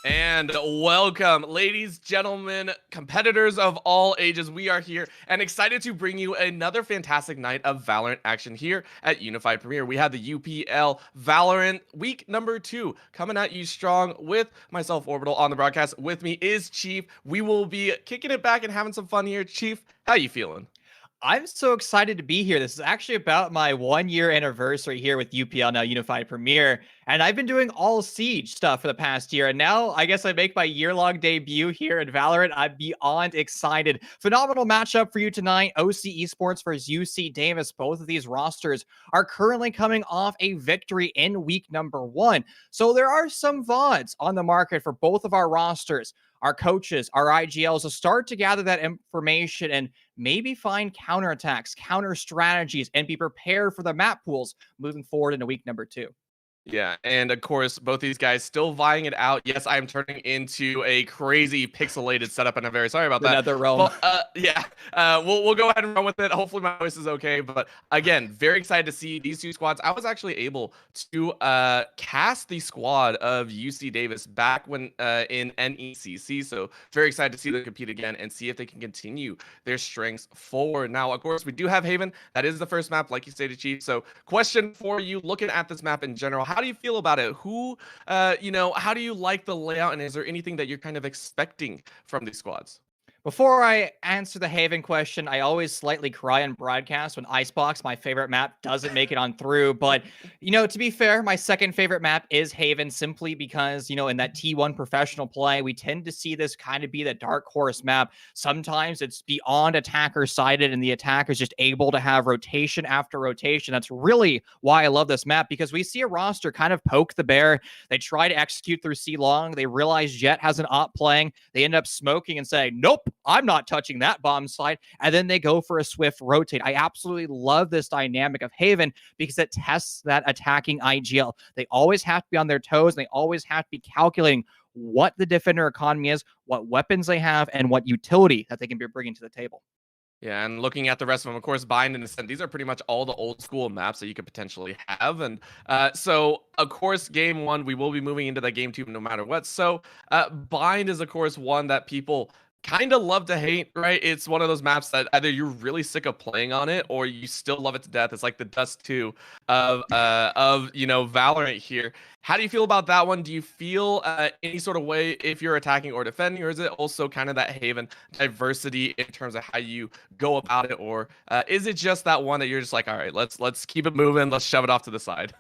And welcome, ladies, gentlemen, competitors of all ages. We are here and excited to bring you another fantastic night of Valorant action here at Unified Premier. We have the UPL Valorant week number 2 coming at you strong with myself, Orbital, on the broadcast. With me is Chief. We will be kicking it back and having some fun here. Chief, how you feeling? I'm so excited to be here. This is actually about my 1 year anniversary here with UPL, now Unified Premier. And I've been doing all Siege stuff for the past year. And now I guess I make my year-long debut here at Valorant. I'm beyond excited. Phenomenal matchup for you tonight. OC Esports versus UC Davis. Both of these rosters are currently coming off a victory in week number 1. So there are some VODs on the market for both of our rosters, our coaches, our IGLs to start to gather that information and maybe find counterattacks, counter strategies, and be prepared for the map pools moving forward into week number 2. Yeah, and of course, both these guys still vying it out. Yes, I am turning into a crazy pixelated setup, and I'm very sorry about The that. Nether Realm. But yeah, we'll go ahead and run with it. Hopefully, my voice is okay. But again, very excited to see these two squads. I was actually able to cast the squad of UC Davis back when in NECC, so very excited to see them compete again and see if they can continue their strengths forward. Now, of course, we do have Haven. That is the first map, like you stated, Chief. So, question for you: looking at this map in general, how do you feel about it? How do you like the layout, and is there anything that you're kind of expecting from these squads? Before I answer the Haven question, I always slightly cry on broadcast when Icebox, my favorite map, doesn't make it on through. But, to be fair, my second favorite map is Haven simply because, in that T1 professional play, we tend to see this kind of be the dark horse map. Sometimes it's beyond attacker sided and the attacker is just able to have rotation after rotation. That's really why I love this map, because we see a roster kind of poke the bear. They try to execute through C-Long. They realize Jet has an op playing. They end up smoking and saying, nope, I'm not touching that bomb site. And then they go for a swift rotate. I absolutely love this dynamic of Haven because it tests that attacking IGL. They always have to be on their toes. And they always have to be calculating what the defender economy is, what weapons they have, and what utility that they can be bringing to the table. Yeah, and looking at the rest of them, of course, Bind and Ascent, these are pretty much all the old school maps that you could potentially have. And so, of course, game 1, we will be moving into that game 2 no matter what. So, Bind is, of course, one that people kind of love to hate, right? It's one of those maps that either you're really sick of playing on it or you still love it to death. It's like the Dust 2 of Valorant here. How do you feel about that one? Do you feel any sort of way if you're attacking or defending, or is it also kind of that Haven diversity in terms of how you go about it, or is it just that one that you're just like, all right, let's keep it moving, let's shove it off to the side?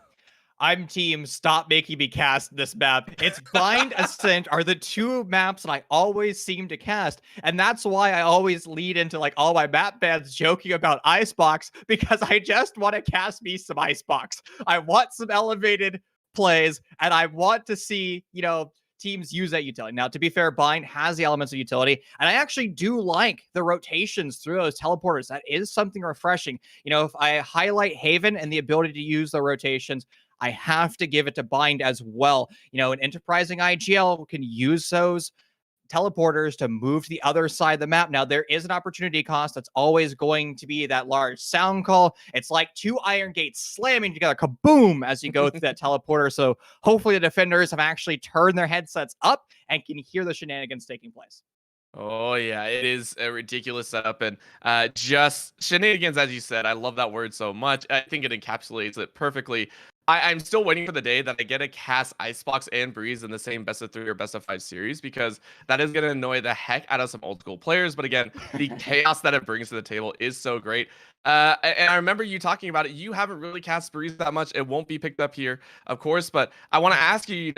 I'm team stop making me cast this map. It's Bind Ascent are the two maps that I always seem to cast. And that's why I always lead into like all my map bans joking about Icebox, because I just want to cast me some Icebox. I want some elevated plays and I want to see, teams use that utility. Now, to be fair, Bind has the elements of utility, and I actually do like the rotations through those teleporters. That is something refreshing. If I highlight Haven and the ability to use the rotations, I have to give it to Bind as well. An enterprising IGL can use those teleporters to move to the other side of the map. Now, there is an opportunity cost that's always going to be that large sound call. It's like two iron gates slamming together, kaboom, as you go through that teleporter. So hopefully the defenders have actually turned their headsets up and can hear the shenanigans taking place. Oh yeah, it is a ridiculous setup, and just shenanigans, as you said. I love that word so much. I think it encapsulates it perfectly. I'm still waiting for the day that I get to cast Icebox and Breeze in the same best of 3 or best of 5 series, because that is going to annoy the heck out of some old school players. But again, the chaos that it brings to the table is so great. And I remember you talking about it. You haven't really cast Breeze that much. It won't be picked up here, of course. But I want to ask you,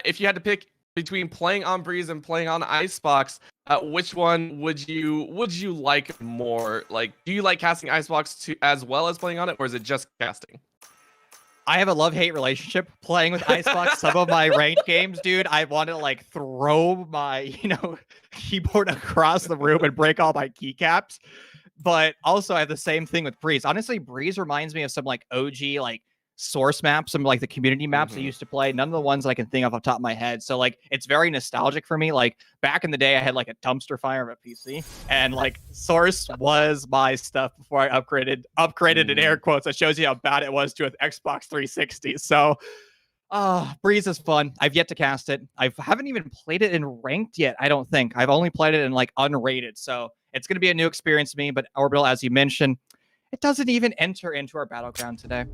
if you had to pick between playing on Breeze and playing on Icebox, which one would you like more? Like, do you like casting Icebox as well as playing on it, or is it just casting? I have a love-hate relationship playing with Icebox. Some of my ranked games, dude, I want to like throw my, keyboard across the room and break all my keycaps. But also I have the same thing with Breeze. Honestly, Breeze reminds me of some like OG like source maps, some like the community maps I used to play. None of the ones I can think of off the top of my head. So like it's very nostalgic for me. Like back in the day, I had like a dumpster fire of a PC, and like source was my stuff before I upgraded in air quotes. That shows you how bad it was to an Xbox 360. So Breeze is fun. I've yet to cast it. I haven't even played it in ranked yet, I don't think. I've only played it in like unrated. So it's going to be a new experience to me. But Orbital, as you mentioned, it doesn't even enter into our battleground today.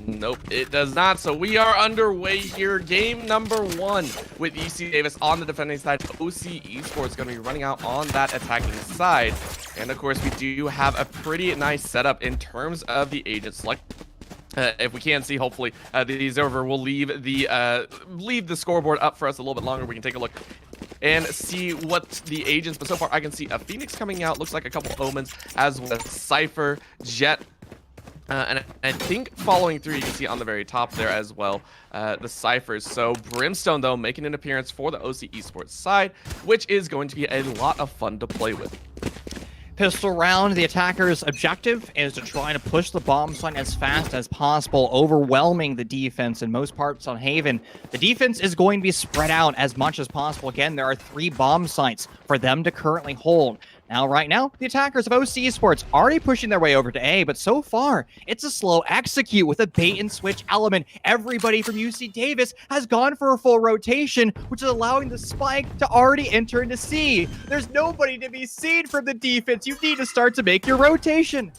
Nope, it does not. So we are underway here. Game number 1 with UC Davis on the defending side. OC Esports going to be running out on that attacking side. And of course, we do have a pretty nice setup in terms of the agent select. If we can see, hopefully, the observer will leave the scoreboard up for us a little bit longer. We can take a look and see what the agents. But so far, I can see a Phoenix coming out. Looks like a couple Omens, as well as Cypher, Jet. And I think following through, you can see on the very top there as well, the Cyphers. So Brimstone, though, making an appearance for the OC Esports side, which is going to be a lot of fun to play with. Pistol round, the attacker's objective is to try to push the bomb site as fast as possible, overwhelming the defense in most parts on Haven. The defense is going to be spread out as much as possible. Again, there are 3 bomb sites for them to currently hold. Now, right now, the attackers of OC Esports already pushing their way over to A, but so far, it's a slow execute with a bait-and-switch element. Everybody from UC Davis has gone for a full rotation, which is allowing the spike to already enter into C. There's nobody to be seen from the defense. You need to start to make your rotation.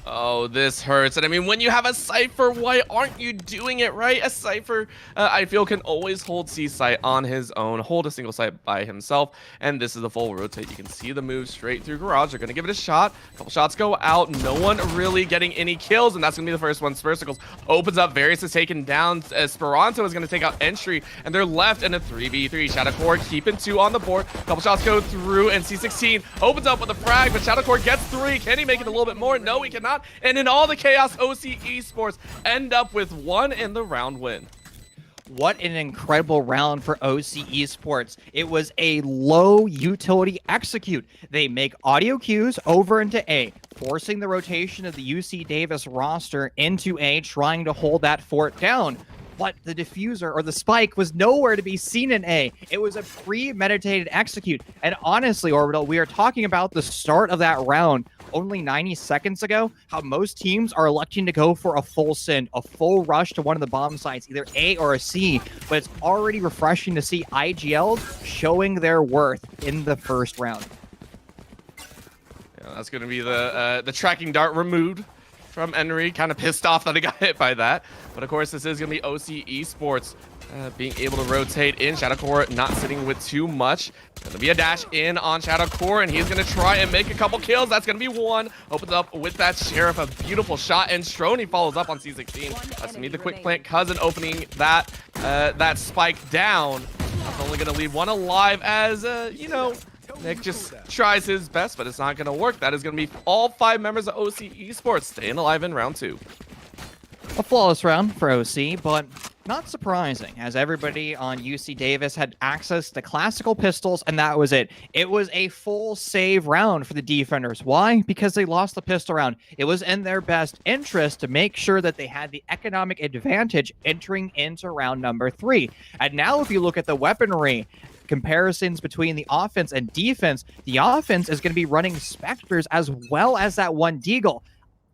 Oh, this hurts. And I mean, when you have a Cypher, why aren't you doing it, right? A Cypher, I feel, can always hold C site on his own, hold a single site by himself. And this is the full rotate. You can see the move straight through Garage. They're going to give it a shot. A couple shots go out. No one really getting any kills. And that's going to be the first one. Spursicles opens up. Various is taken down. Esperanto is going to take out Entry. And they're left in a 3v3. Shadowcore keeping 2 on the board. A couple shots go through. And C16 opens up with a frag. But Shadowcore gets 3. Can he make it a little bit more? No, he cannot. And in all the chaos, OC Esports end up with 1 in the round win. What an incredible round for OC Esports. It was a low utility execute. They make audio cues over into A, forcing the rotation of the UC Davis roster into A, trying to hold that fort down. But the diffuser or the spike was nowhere to be seen in A. It was a premeditated execute. And honestly, Orbital, we are talking about the start of that round only 90 seconds ago, how most teams are electing to go for a full send, a full rush to one of the bomb sites, either A or a C. But it's already refreshing to see IGLs showing their worth in the first round. Yeah, that's going to be the tracking dart removed from Henry. Kind of pissed off that he got hit by that. But of course, this is going to be OC Esports being able to rotate in. Shadowcore not sitting with too much. Going to be a dash in on Shadowcore, and he's going to try and make a couple kills. That's going to be 1. Opens up with that Sheriff. A beautiful shot, and Stroni follows up on C16. That's going to be the quick plant. Cousin opening that that spike down. That's only going to leave 1 alive as, you know, Nick just tries his best, but it's not going to work. That is going to be all 5 members of OC Esports staying alive in round 2. A flawless round for OC, but not surprising, as everybody on UC Davis had access to classical pistols, and that was it. It was a full save round for the defenders. Why? Because they lost the pistol round. It was in their best interest to make sure that they had the economic advantage entering into round number 3. And now if you look at the weaponry, comparisons between the offense and defense, the offense is going to be running Spectres as well as that one Deagle.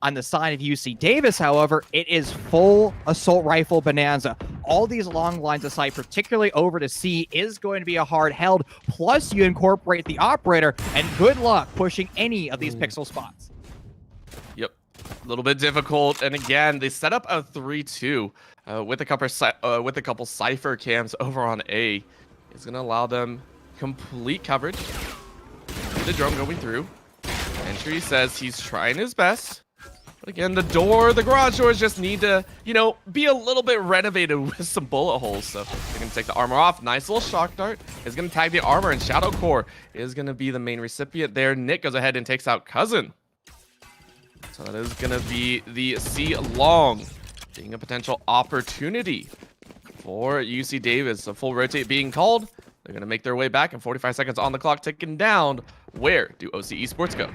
On the side of UC Davis, however, it is full assault rifle bonanza. All these long lines of sight, particularly over to C, is going to be a hard held. Plus, you incorporate the operator, and good luck pushing any of these pixel spots. Yep, a little bit difficult. And again, they set up a 3-2 with a couple Cypher cams over on A. It's going to allow them complete coverage. The drone going through. Entry says he's trying his best. But again, the garage doors just need to, you know, be a little bit renovated with some bullet holes. So they're going to take the armor off. Nice little shock dart is going to tag the armor, and Shadowcore is going to be the main recipient there. Nick goes ahead and takes out Cousin. So that is going to be the C long, being a potential opportunity for UC Davis. A full rotate being called. They're going to make their way back, and 45 seconds on the clock ticking down. Where do OC Esports go?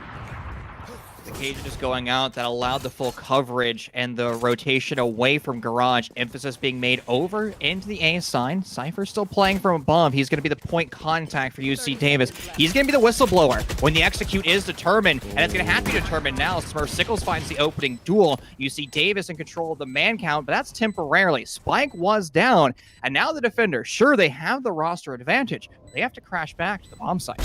The cage just going out that allowed the full coverage and the rotation away from Garage. Emphasis being made over into the A side. Cypher still playing from above. He's going to be the point contact for UC Davis. He's going to be the whistleblower when the execute is determined, and it's going to have to be determined now. Smurf Sickles finds the opening duel. UC Davis in control of the man count, but that's temporarily. Spike was down, and now the defender, sure, they have the roster advantage. They have to crash back to the bomb site.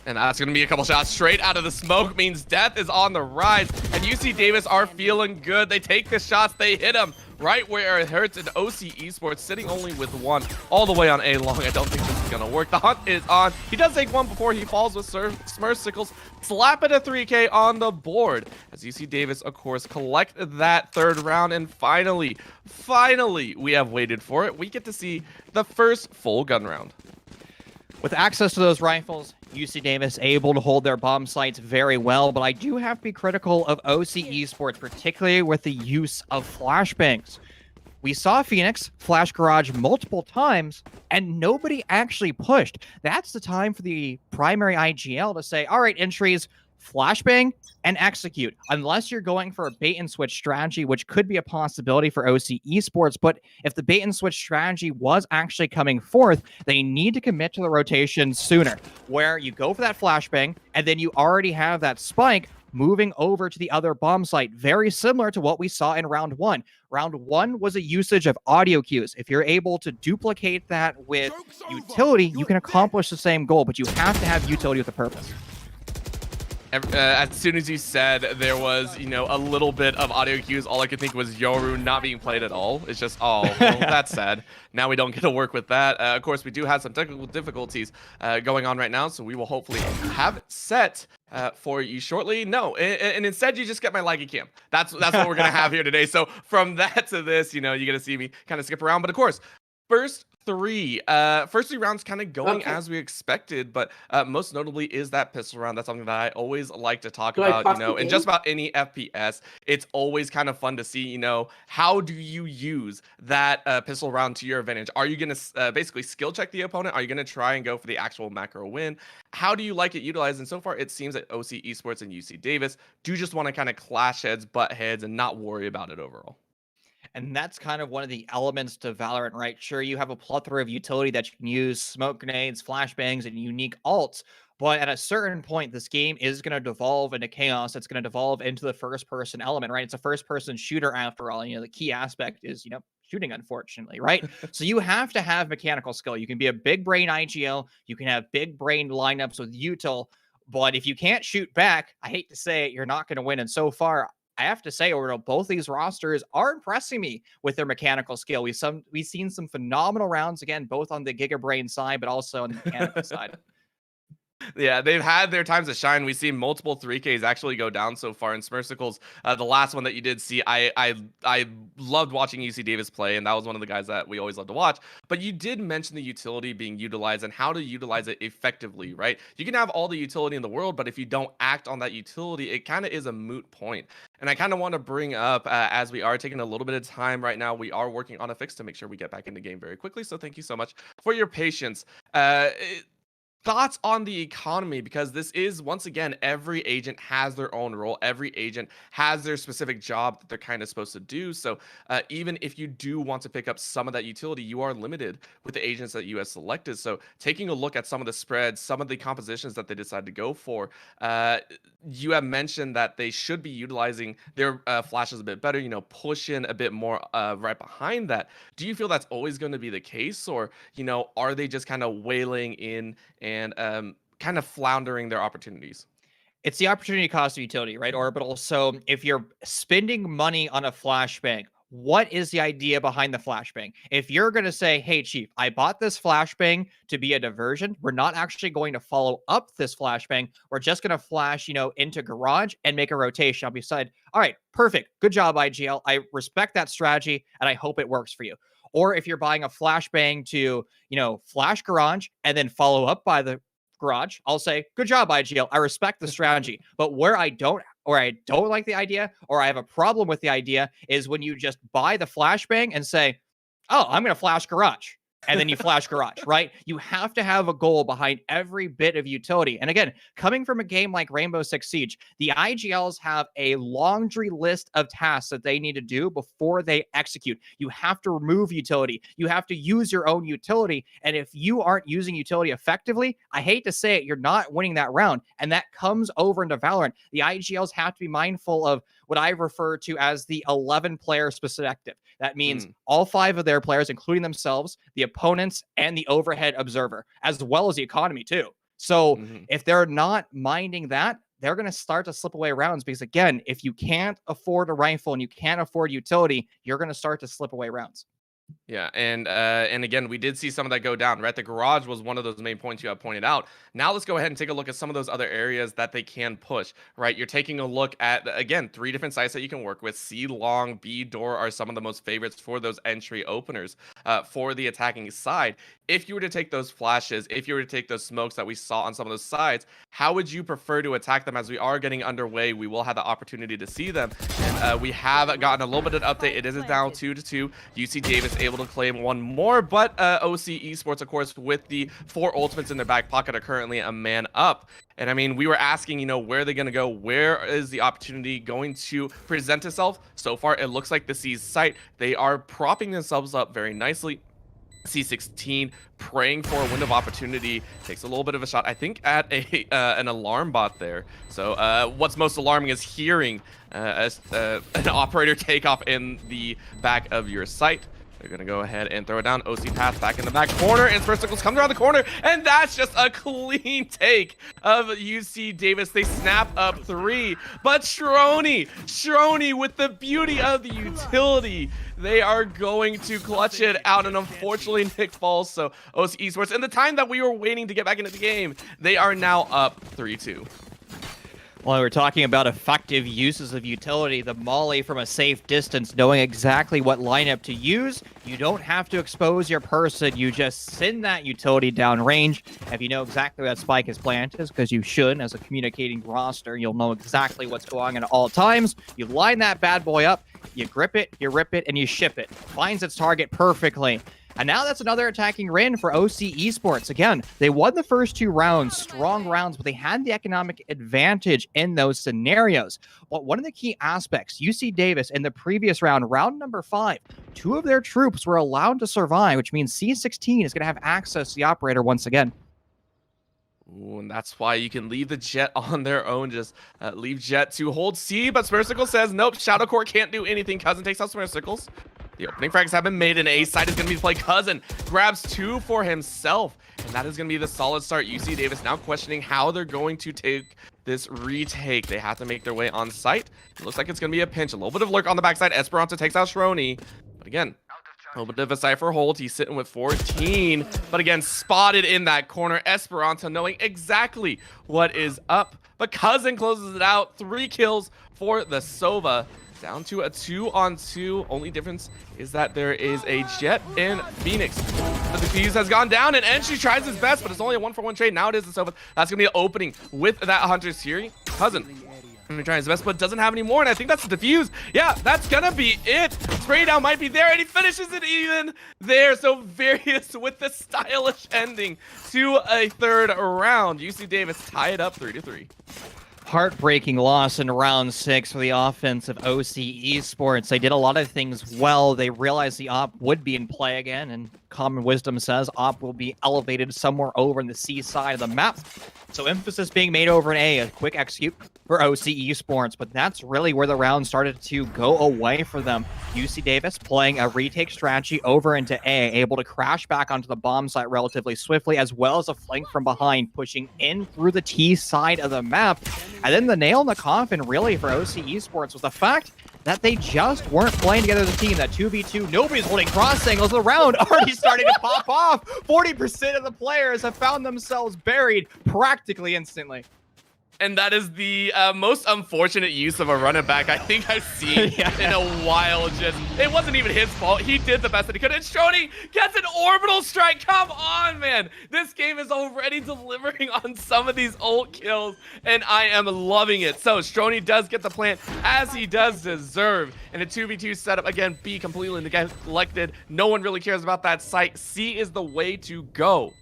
And that's going to be a couple shots straight out of the smoke, means death is on the rise. And UC Davis are feeling good. They take the shots, they hit him right where it hurts. And OC Esports sitting only with one all the way on A long. I don't think this is going to work. The hunt is on. He does take one before he falls with Smurf Sickles, slapping a 3K on the board. As UC Davis, of course, collect that third round. And finally, we have waited for it. We get to see the first full gun round. With access to those rifles, UC Davis able to hold their bomb sites very well, but I do have to be critical of OC Esports, particularly with the use of flashbangs. We saw Phoenix flash Garage multiple times, and nobody actually pushed. That's the time for the primary IGL to say, all right, entries, flashbang and execute, unless you're going for a bait and switch strategy, which could be a possibility for OC Esports. But if the bait and switch strategy was actually coming forth, they need to commit to the rotation sooner, where you go for that flashbang and then you already have that spike moving over to the other bomb site, very similar to what we saw in round one. Round one was a usage of audio cues. If you're able to duplicate that with utility, you can accomplish the same goal, but you have to have utility with a purpose. As soon as you said there was, a little bit of audio cues, all I could think was Yoru not being played at all. It's just, oh, well, that's sad. Now we don't get to work with that. Of course, we do have some technical difficulties going on right now, so we will hopefully have it set for you shortly. No, and instead you just get my laggy cam. That's what we're going to have here today. So from that to this, you're going to see me kind of skip around. But of course, first three rounds kind of going as we expected, but most notably is that pistol round. That's something that I always like to talk about, in just about any FPS. It's always kind of fun to see, how do you use that pistol round to your advantage? Are you going to basically skill check the opponent? Are you going to try and go for the actual macro win? How do you like it utilized? And so far, it seems that OC Esports and UC Davis do just want to kind of clash heads, butt heads, and not worry about it overall. And that's kind of one of the elements to Valorant, right? Sure, you have a plethora of utility that you can use, smoke grenades, flashbangs, and unique alts. But at a certain point, this game is going to devolve into chaos. It's going to devolve into the first-person element, right? It's a first-person shooter after all. The key aspect is, shooting, unfortunately, right? So you have to have mechanical skill. You can be a big brain IGL. You can have big brain lineups with util. But if you can't shoot back, I hate to say it, you're not going to win. And so far, I have to say, Orbital, both these rosters are impressing me with their mechanical skill. We've seen some phenomenal rounds, again, both on the Giga Brain side, but also on the mechanical side. Yeah, they've had their times to shine. We've seen multiple 3Ks actually go down so far in Smurfsicles. The last one that you did see, I loved watching UC Davis play, and that was one of the guys that we always love to watch. But you did mention the utility being utilized and how to utilize it effectively, right? You can have all the utility in the world, but if you don't act on that utility, it kind of is a moot point. And I kind of want to bring up, as we are taking a little bit of time right now, we are working on a fix to make sure we get back in the game very quickly. So thank you so much for your patience. Thoughts on the economy, because this is, once again, every agent has their own role. Every agent has their specific job that they're kind of supposed to do. So even if you do want to pick up some of that utility, you are limited with the agents that you have selected. So taking a look at some of the spreads, some of the compositions that they decide to go for, you have mentioned that they should be utilizing their flashes a bit better, push in a bit more right behind that. Do you feel that's always going to be the case, or, are they just kind of wailing in and kind of floundering their opportunities? It's the opportunity cost of utility, right, Orbital? So if you're spending money on a flashbang, what is the idea behind the flashbang? If you're going to say, hey, Chief, I bought this flashbang to be a diversion, we're not actually going to follow up this flashbang. We're just going to flash, into Garage and make a rotation. I'll be said, all right, perfect. Good job, IGL. I respect that strategy, and I hope it works for you. Or if you're buying a flashbang to, flash Garage and then follow up by the Garage, I'll say, good job, IGL. I respect the strategy. But where I don't like the idea, or I have a problem with the idea, is when you just buy the flashbang and say, oh, I'm going to flash Garage. and then you flash garage, right? You have to have a goal behind every bit of utility. And again, coming from a game like Rainbow Six Siege, the IGLs have a laundry list of tasks that they need to do before they execute. You have to remove utility. You have to use your own utility. And if you aren't using utility effectively, I hate to say it, you're not winning that round. And that comes over into Valorant. The IGLs have to be mindful of what I refer to as the 11-player perspective. That means all 5 of their players, including themselves, the opponents, and the overhead observer, as well as the economy too. So if they're not minding that, they're going to start to slip away rounds because, again, if you can't afford a rifle and you can't afford utility, you're going to start to slip away rounds. Yeah, and again, we did see some of that go down, right? The garage was one of those main points you have pointed out. Now let's go ahead and take a look at some of those other areas that they can push, right? You're taking a look at, again, 3 different sites that you can work with. C long, B door are some of the most favorites for those entry openers for the attacking side. If you were to take those flashes, if you were to take those smokes that we saw on some of those sides, how would you prefer to attack them? As we are getting underway, we will have the opportunity to see them. And we have gotten a little bit of an update. It is now 2-2. UC Davis able to claim one more, but OC Esports, of course, with the 4 ultimates in their back pocket, are currently a man up. And I mean, we were asking, you know, where are they going to go? Where is the opportunity going to present itself? So far, it looks like the C's site. They are propping themselves up very nicely. C16 praying for a window of opportunity, takes a little bit of a shot, I think, at a an alarm bot there. So what's most alarming is hearing an operator take off in the back of your site. They're going to go ahead and throw it down. OC pass back in the back corner, and Sprinkles comes around the corner, and that's just a clean take of UC Davis. They snap up 3, but Shrony with the beauty of the utility, they are going to clutch it out, and unfortunately Nick falls. So OC Esports, in the time that we were waiting to get back into the game, they are now up 3-2. Well, we're talking about effective uses of utility, the molly from a safe distance, knowing exactly what lineup to use. You don't have to expose your person. You just send that utility down range. If you know exactly where that spike is planted, because you should, as a communicating roster, you'll know exactly what's going on at all times. You line that bad boy up, you grip it, you rip it, and you ship it. Finds its target perfectly. And now that's another attacking win for OC Esports. Again, they won the first 2 rounds, strong rounds, but they had the economic advantage in those scenarios. But one of the key aspects, UC Davis in the previous round, round number 5, 2 of their troops were allowed to survive, which means C16 is going to have access to the operator once again. Ooh, and that's why you can leave the Jet on their own. Just leave Jet to hold C, but Smirsicle says, nope, Shadow Core can't do anything. Cousin takes out Smirsicle. The opening frags have been made, and A side is going to be the play. Cousin grabs 2 for himself, and that is going to be the solid start. UC Davis now questioning how they're going to take this retake. They have to make their way on site. It looks like it's going to be a pinch. A little bit of lurk on the backside. Esperanza takes out Shrony, but again, a little bit of a Cypher hold. He's sitting with 14, but again, spotted in that corner. Esperanza knowing exactly what is up, but Cousin closes it out. 3 kills for the Sova. Down to a 2-on-2. Only difference is that there is a Jet in Phoenix. The defuse has gone down, and Enchi tries his best, but it's only a 1-for-1 trade. Now it is the Sova. That's going to be an opening with that Hunter's Fury. Cousin going to try his best, but doesn't have any more, and I think that's the defuse. Yeah, that's going to be it. Spray down might be there, and he finishes it even there. So Various with the stylish ending to a 3rd round. UC Davis tie it up 3-3. Heartbreaking loss in round 6 for the offense of OC Esports. They did a lot of things well. They realized the op would be in play again, and common wisdom says op will be elevated somewhere over in the C side of the map. So emphasis being made over in A quick execute for OC Esports, but that's really where the round started to go away for them. UC Davis playing a retake strategy over into A, able to crash back onto the bomb site relatively swiftly, as well as a flank from behind, pushing in through the T side of the map. And then the nail in the coffin, really, for OC Esports was the fact that they just weren't playing together as a team. That 2v2, nobody's holding cross angles. The round already starting to pop off. 40% of the players have found themselves buried practically instantly. And that is the most unfortunate use of a running back I think I've seen in a while. Just it wasn't even his fault. He did the best that he could. And Strony gets an orbital strike. Come on, man. This game is already delivering on some of these ult kills, and I am loving it. So Strony does get the plant as he does deserve. In a 2v2 setup, again, B completely neglected. No one really cares about that site. C is the way to go.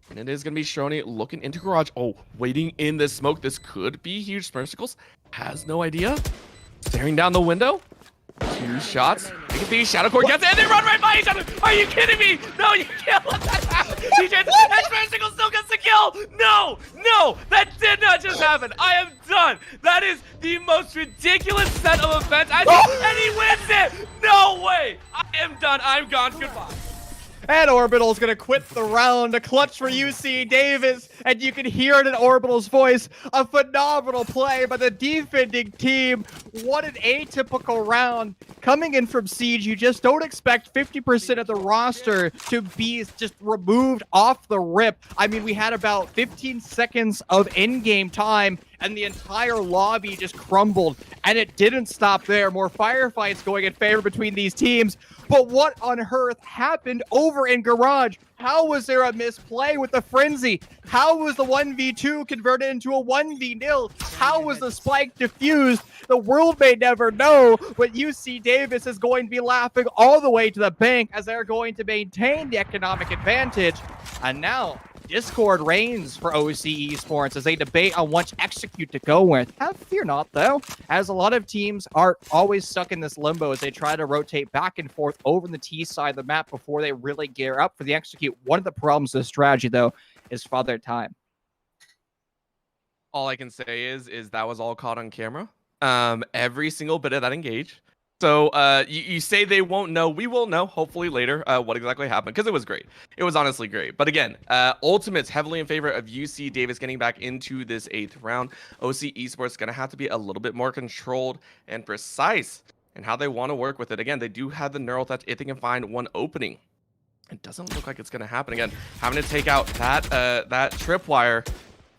And it is going to be Strony looking into garage. Oh, waiting in this smoke. This could be huge. Smircicles has no idea. Staring down the window. 2 shots. You can see Shadow Core gets it, and they run right by each other. Are you kidding me? No, you can't let that happen. TJ, and Smircicles still gets the kill. No, that did not just happen. I am done. That is the most ridiculous set of events. And he wins it. No way. I am done. I'm gone. Goodbye. And Orbital's gonna quit the round, a clutch for UC Davis, and you can hear it in Orbital's voice. A phenomenal play by the defending team. What an atypical round. Coming in from Siege, you just don't expect 50% of the roster to be just removed off the rip. I mean, we had about 15 seconds of in-game time, and the entire lobby just crumbled, and it didn't stop there. More firefights going in favor between these teams. But what on earth happened over in Garage? How was there a misplay with the Frenzy? How was the 1v2 converted into a 1v0? How was the spike diffused? The world may never know, but UC Davis is going to be laughing all the way to the bank as they're going to maintain the economic advantage. And now, Discord reigns for OC Esports as they debate on what execute to go with. Have fear not, though, as a lot of teams are always stuck in this limbo as they try to rotate back and forth over the T side of the map before they really gear up for the execute. One of the problems with this strategy, though, is Father Time. All I can say is that was all caught on camera. Every single bit of that engage. So you say they won't know. We will know, hopefully later, what exactly happened, because it was great. It was honestly great. But again, Ultimate's heavily in favor of UC Davis getting back into this 8th round. OC Esports going to have to be a little bit more controlled and precise in how they want to work with it. Again, they do have the neural touch if they can find one opening. It doesn't look like it's going to happen. Again, having to take out that tripwire.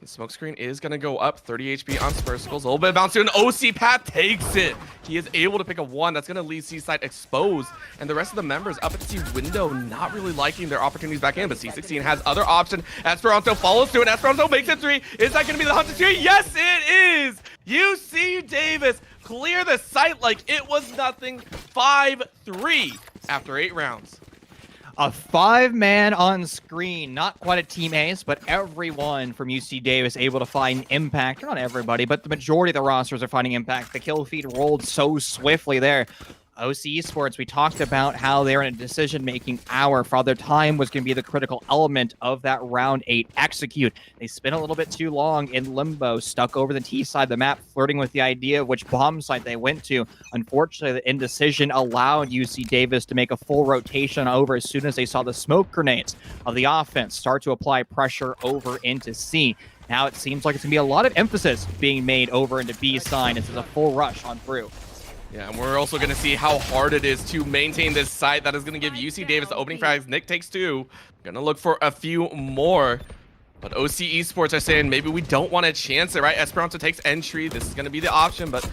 The smoke screen is going to go up. 30 HP on Smircicles. A little bit of bounce to an OC Path takes it. He is able to pick a 1. That's going to leave C-Side exposed. And the rest of the members up at C window not really liking their opportunities back in. But C16 has other option. Esperanto follows through it. Esperanto makes it 3. Is that going to be the Hunter 3? Yes, it is. UC Davis clear the site like it was nothing. 5-3 after 8 rounds. A 5-man on screen, not quite a team ace, but everyone from UC Davis able to find impact. Not everybody, but the majority of the rosters are finding impact. The kill feed rolled so swiftly there. OC Esports, we talked about how they're in a decision-making hour. Father Time was going to be the critical element of that round 8 execute. They spent a little bit too long in limbo, stuck over the T side of the map, flirting with the idea of which bomb site they went to. Unfortunately, the indecision allowed UC Davis to make a full rotation over as soon as they saw the smoke grenades of the offense start to apply pressure over into C. Now it seems like it's going to be a lot of emphasis being made over into B side. It's a full rush on through. Yeah, and we're also going to see how hard it is to maintain this site. That is going to give UC Davis the opening frags. Nick takes 2. Going to look for a few more. But OC Esports are saying maybe we don't want to chance it, right? Esperanto takes entry. This is going to be the option, but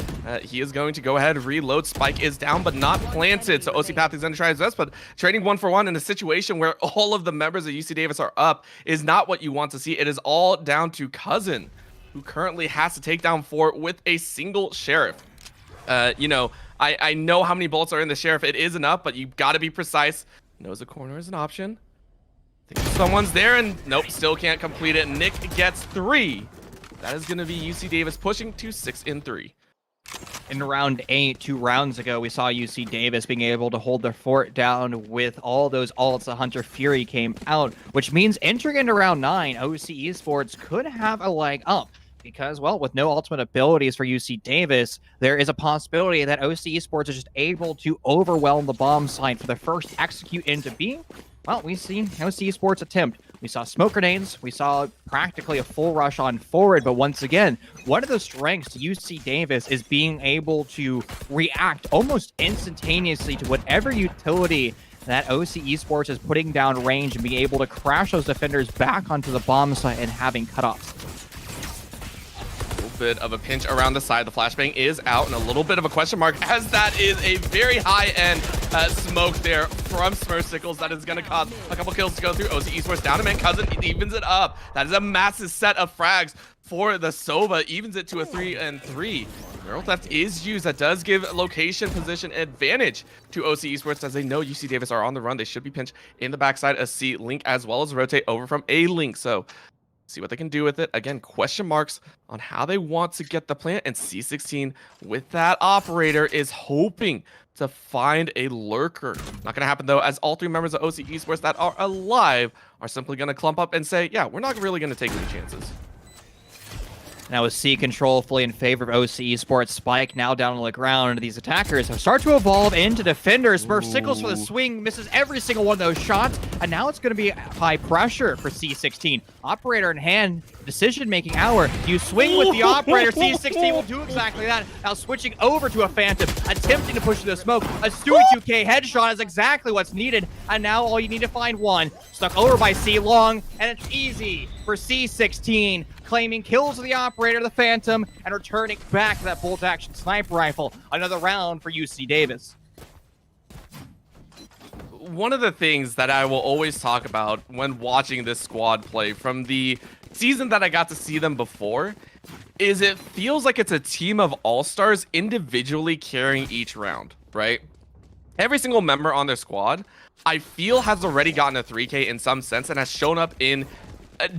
he is going to go ahead, reload. Spike is down, but not planted. So OC Path is going to try his best, but trading 1-for-1 in a situation where all of the members of UC Davis are up is not what you want to see. It is all down to Cousin, who currently has to take down 4 with a single Sheriff. You know, I know how many bullets are in the Sheriff. It is enough, but you've got to be precise. Knows a corner is an option. I think someone's there, and nope, still can't complete it. Nick gets 3. That is going to be UC Davis pushing to 6-3. In round 8, 2 rounds ago, we saw UC Davis being able to hold their fort down with all those ults. The Hunter Fury came out, which means entering into round 9, OC Esports could have a leg up. Because, well, with no ultimate abilities for UC Davis, there is a possibility that OC Esports is just able to overwhelm the bomb site for the first execute into B. Well, we've seen OC Esports attempt. We saw smoke grenades. We saw practically a full rush on forward. But once again, one of the strengths to UC Davis is being able to react almost instantaneously to whatever utility that OC Esports is putting down range and being able to crash those defenders back onto the bomb site and having cutoffs. bit of a pinch around the side. The flashbang is out, and a little bit of a question mark, as that is a very high-end smoke there from Smurfsickles that is going to cause a couple kills to go through. OC Esports down to man. Cousin evens it up. That is a massive set of frags for the Sova, evens it to a 3-3. Neural Theft is used. That does give location position advantage to OC Esports, as they know UC Davis are on the run. They should be pinched in the backside of C Link, as well as rotate over from A Link. So see what they can do with it. Again, question marks on how they want to get the plant, and C16 with that operator is hoping to find a lurker. Not going to happen though, as all three members of OC Esports that are alive are simply going to clump up and say, yeah, we're not really going to take any chances. Now with C control fully in favor of OC Esports, Spike now down on the ground. These attackers have started to evolve into defenders. Smurfsickles for the swing, misses every single one of those shots, and now it's going to be high pressure for C16. Operator in hand, decision-making hour. You swing with the operator, C16 will do exactly that. Now switching over to a Phantom, attempting to push through the smoke. A Stewie 2K headshot is exactly what's needed, and now all you need to find one. Stuck over by C Long, and it's easy for C16, claiming kills of the operator, the Phantom, and returning back to that bolt-action sniper rifle. Another round for UC Davis. One of the things that I will always talk about when watching this squad play from the season that I got to see them before is it feels like it's a team of all-stars individually carrying each round, right? Every single member on their squad, I feel, has already gotten a 3K in some sense and has shown up in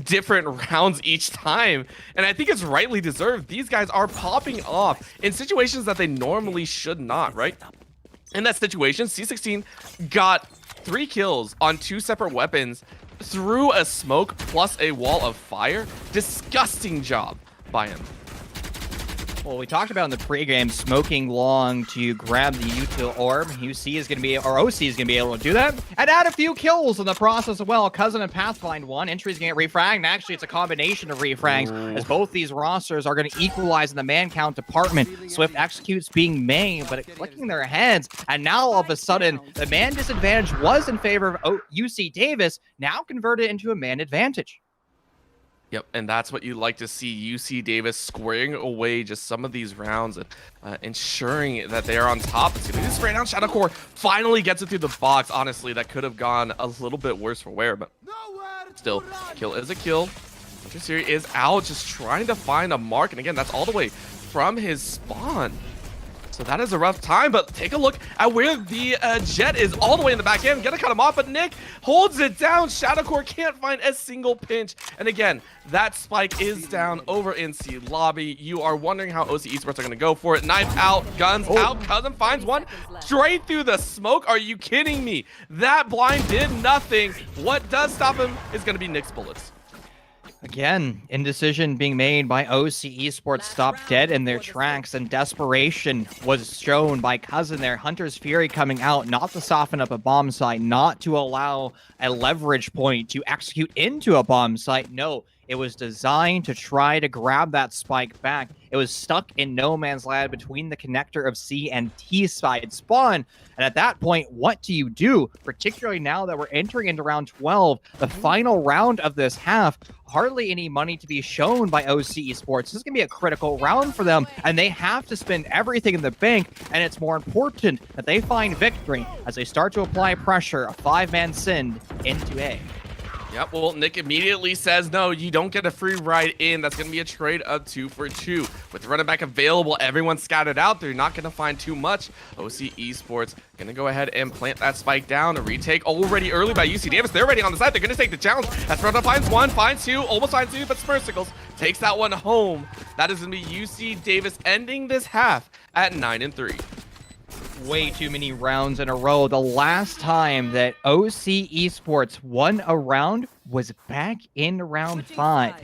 different rounds each time, and I think it's rightly deserved. These guys are popping off in situations that they normally should not, right? In that situation, C16 got 3 kills on 2 separate weapons through a smoke plus a wall of fire. Disgusting job by him. Well, we talked about in the pregame, smoking long to grab the util orb. UC is going to be, or OC is going to be able to do that, and add a few kills in the process as well. Cousin and Pathfind one. Entry's going to get refragged, and actually it's a combination of refrags, as both these rosters are going to equalize in the man count department. Swift executes being main, but clicking their heads, and now all of a sudden, the man disadvantage was in favor of UC Davis, now converted into a man advantage. Yep, and that's what you like to see, UC Davis squaring away just some of these rounds and ensuring that they are on top. It's going to be this right now. Shadowcore finally gets it through the box. Honestly, that could have gone a little bit worse for wear, but still, kill is a kill. Hunter Siri is out, just trying to find a mark, and again, that's all the way from his spawn. So that is a rough time, but take a look at where the Jet is all the way in the back end. Gonna cut him off, but Nick holds it down. Shadowcore can't find a single pinch. And again, that spike is down over in C lobby. You are wondering how OC Esports are gonna go for it. Knife out, guns out. Cousin finds one straight through the smoke. Are you kidding me? That blind did nothing. What does stop him is gonna be Nick's bullets. Again, indecision being made by OC Esports, stopped dead in their tracks, and desperation was shown by Cousin there. Hunter's Fury coming out, not to soften up a bomb site, not to allow a leverage point to execute into a bomb site. No, it was designed to try to grab that spike back. It was stuck in no man's land between the connector of C and T side spawn. And at that point, what do you do? Particularly now that we're entering into round 12, the final round of this half, hardly any money to be shown by OC Esports. This is going to be a critical round for them, and they have to spend everything in the bank, and it's more important that they find victory as they start to apply pressure, a 5-man send into A. Yep, well, Nick immediately says, no, you don't get a free ride in. That's going to be a trade of 2 for 2. With the running back available, everyone scattered out. They're not going to find too much. OC Esports going to go ahead and plant that spike down. A retake already early by UC Davis. They're already on the side. They're going to take the challenge. That's Rasa finds 1, finds 2, almost finds 2, but Smurfsickles takes that one home. That is going to be UC Davis ending this half at 9-3. Way too many rounds in a row. The last time that OC Esports won a round was back in round 5.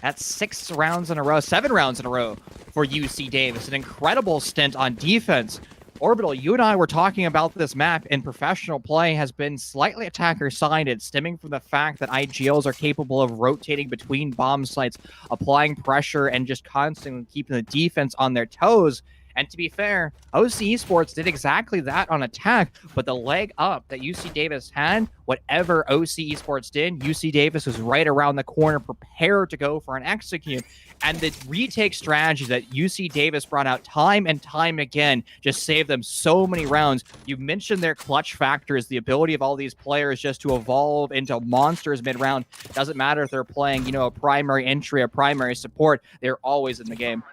That's 6 rounds in a row, 7 rounds in a row for UC Davis. An incredible stint on defense. Orbital, you and I were talking about this map in professional play has been slightly attacker-sided, stemming from the fact that IGLs are capable of rotating between bomb sites, applying pressure, and just constantly keeping the defense on their toes. And to be fair, OC Esports did exactly that on attack, but the leg up that UC Davis had, whatever OC Esports did, UC Davis was right around the corner, prepared to go for an execute. And the retake strategy that UC Davis brought out time and time again just saved them so many rounds. You mentioned their clutch factors, the ability of all these players just to evolve into monsters mid-round. Doesn't matter if they're playing, a primary entry, a primary support, they're always in the game.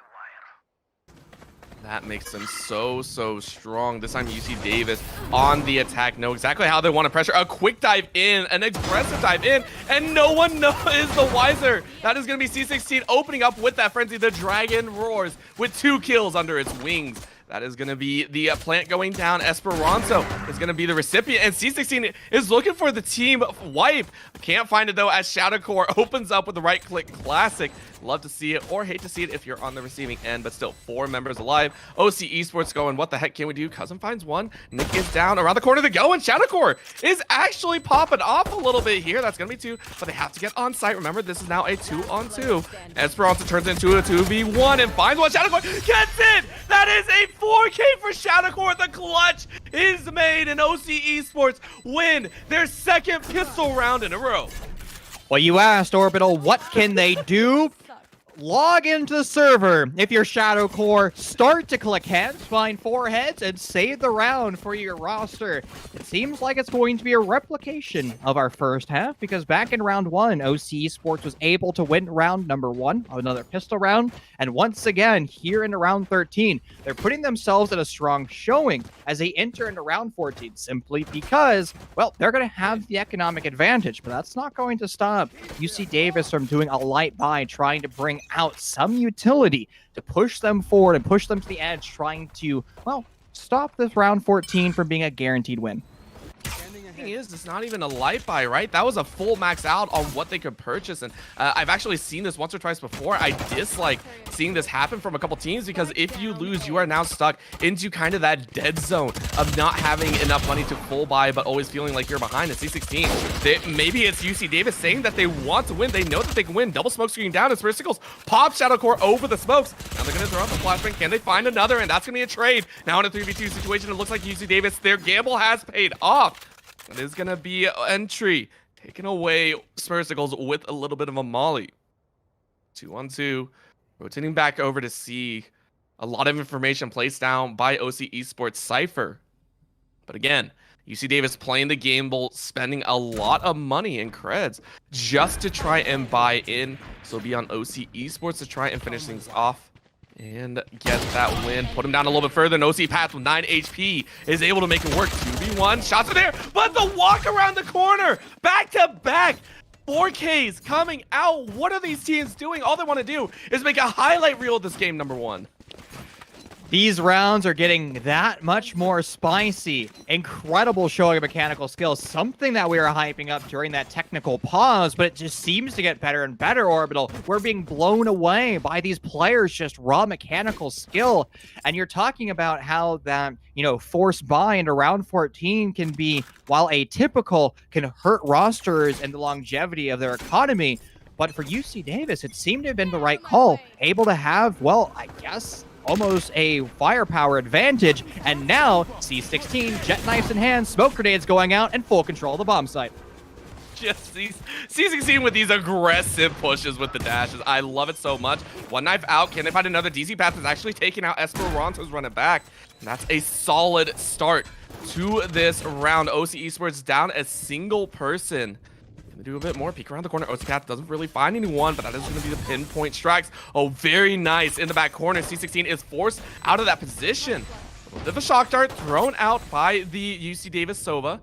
That makes them so strong. This time UC Davis on the attack, know exactly how they want to pressure. A quick dive in, an aggressive dive in, and no one is the wiser. That is going to be C16 opening up with that frenzy. The dragon roars with 2 kills under its wings. That is going to be the plant going down. Esperanto is going to be the recipient, and C16 is looking for the team wipe. Can't find it, though, as Shadowcore opens up with the right-click classic. Love to see it, or hate to see it if you're on the receiving end, but still 4 members alive. OC Esports going, what the heck can we do? Cousin finds one. Nick is down. Around the corner they go, and Shadowcore is actually popping off a little bit here. That's going to be 2, but they have to get on site. Remember, this is now a 2-on-2. Esperanto turns into a 2v1 and finds one. Shadowcore gets it! That is a 4K for Shadowcore. The clutch is made, and OC Esports win their 2nd pistol round in a row. Well, you asked, Orbital, what can they do? Log into the server if you're Shadowcore, start to click heads, find 4 heads, and save the round for your roster. It seems like it's going to be a replication of our first half, because back in round 1, OC Esports was able to win round number 1, another pistol round, and once again, here into round 13, they're putting themselves in a strong showing as they enter into round 14, simply because, well, they're going to have the economic advantage, but that's not going to stop UC Davis from doing a light buy, trying to bring out some utility to push them forward and push them to the edge, trying to, well, stop this round 14 from being a guaranteed win. The thing is, it's not even a light buy, right? That was a full max out on what they could purchase, and I've actually seen this once or twice before. I dislike seeing this happen from a couple teams, because if you lose, you are now stuck into kind of that dead zone of not having enough money to full buy, but always feeling like you're behind at C16. Maybe it's UC Davis saying that they want to win. They know that they can win. Double smoke screen down as Risticles pop Shadowcore over the smokes. Now they're going to throw out the flashbang. Can they find another? And that's going to be a trade. Now in a 3v2 situation, it looks like UC Davis, their gamble has paid off. It is going to be an entry taken away. Spursicles with a little bit of a molly. 2-on-2. Rotating back over to see a lot of information placed down by OC Esports Cypher. But again, UC Davis playing the gamble, spending a lot of money and creds just to try and buy in. So it'll be on OC Esports to try and finish things off and get that win. Put him down a little bit further. And OC Path with 9 HP is able to make it work. 2v1. Shots are there, but the walk around the corner. Back to back. 4Ks coming out. What are these teams doing? All they want to do is make a highlight reel of this game, number 1. These rounds are getting that much more spicy. Incredible showing of mechanical skills. Something that we were hyping up during that technical pause, but it just seems to get better and better, Orbital. We're being blown away by these players' just raw mechanical skill. And you're talking about how that, forced buy into round 14 can be, while atypical, can hurt rosters and the longevity of their economy. But for UC Davis, it seemed to have been the right call. Able to have, well, I guess, almost a firepower advantage, and now C16, jet knives in hand, smoke grenades going out, and full control of the bomb site. Just these C16 with these aggressive pushes with the dashes. I love it so much. One knife out. Can they find another? DC Path is actually taking out Esperanto's running back. And that's a solid start to this round. OC Esports down a single person. Gonna do a bit more. Peek around the corner. OC Path doesn't really find anyone, but that is going to be the pinpoint strikes. Oh, very nice. In the back corner, C16 is forced out of that position. A little bit of a shock dart thrown out by the UC Davis Sova.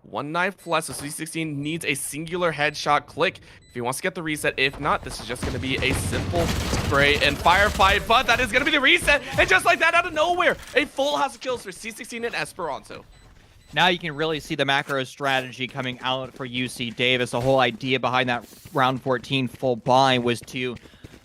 One knife less, so C16 needs a singular headshot click if he wants to get the reset. If not, this is just going to be a simple spray and firefight, but that is going to be the reset. And just like that, out of nowhere, a full house of kills for C16 and Esperanto. Now you can really see the macro strategy coming out for UC Davis. The whole idea behind that round 14 full buy was to,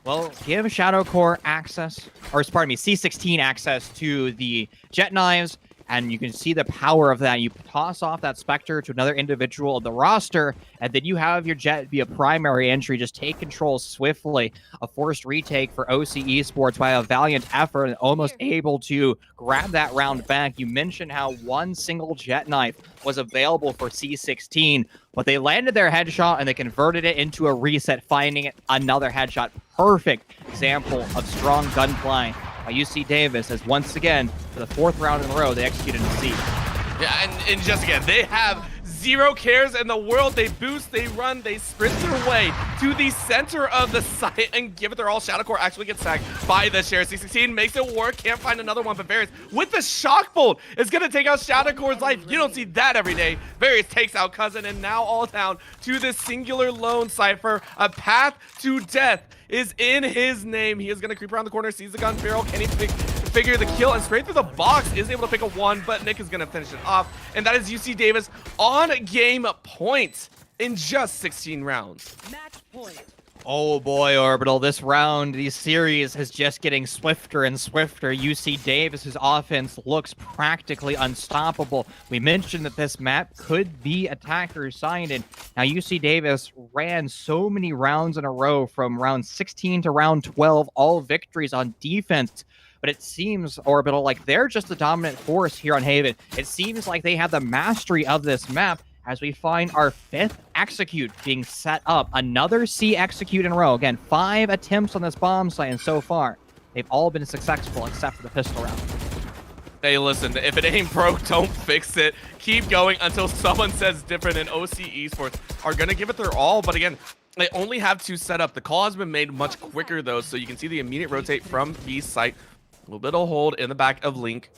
well, give Shadowcore access, or pardon me, C16 access to the jet knives, and you can see the power of that. You toss off that Spectre to another individual of the roster, and then you have your Jet be a primary entry, just take control swiftly. A forced retake for OC Esports by a valiant effort and almost able to grab that round back. You mentioned how one single Jet knife was available for C16, but they landed their headshot and they converted it into a reset, finding another headshot. Perfect example of strong gunplay by UC Davis, as once again, for the 4th round in a row, they executed a siege. Yeah, and just again, they have zero cares in the world. They boost, they run, they sprint their way to the center of the site and give it their all. Shadowcore actually gets sacked by the Sheriff. C16 makes it work, can't find another one, but Varys with the shock bolt is going to take out Shadowcore's life. You don't see that every day. Varys takes out Cousin, and now all down to this singular lone Cypher. A path to death is in his name. He is going to creep around the corner, sees the gun barrel. Can he figure the kill? And straight through the box is able to pick a 1, but Nick is going to finish it off. And that is UC Davis on game point in just 16 rounds. Match point. Oh boy, Orbital, this round, this series is just getting swifter and swifter. UC Davis's offense looks practically unstoppable. We mentioned that this map could be attacker-sided. Now, UC Davis ran so many rounds in a row from round 16 to round 12, all victories on defense. But it seems, Orbital, like they're just the dominant force here on Haven. It seems like they have the mastery of this map, as we find our 5th execute being set up. Another C execute in a row. Again, 5 attempts on this bomb site, and so far, they've all been successful except for the pistol round. Hey, listen, if it ain't broke, don't fix it. Keep going until someone says different, and OC Esports are going to give it their all. But again, they only have 2 set up. The call has been made much quicker, though, so you can see the immediate rotate from B site. A little bit of hold in the back of Link.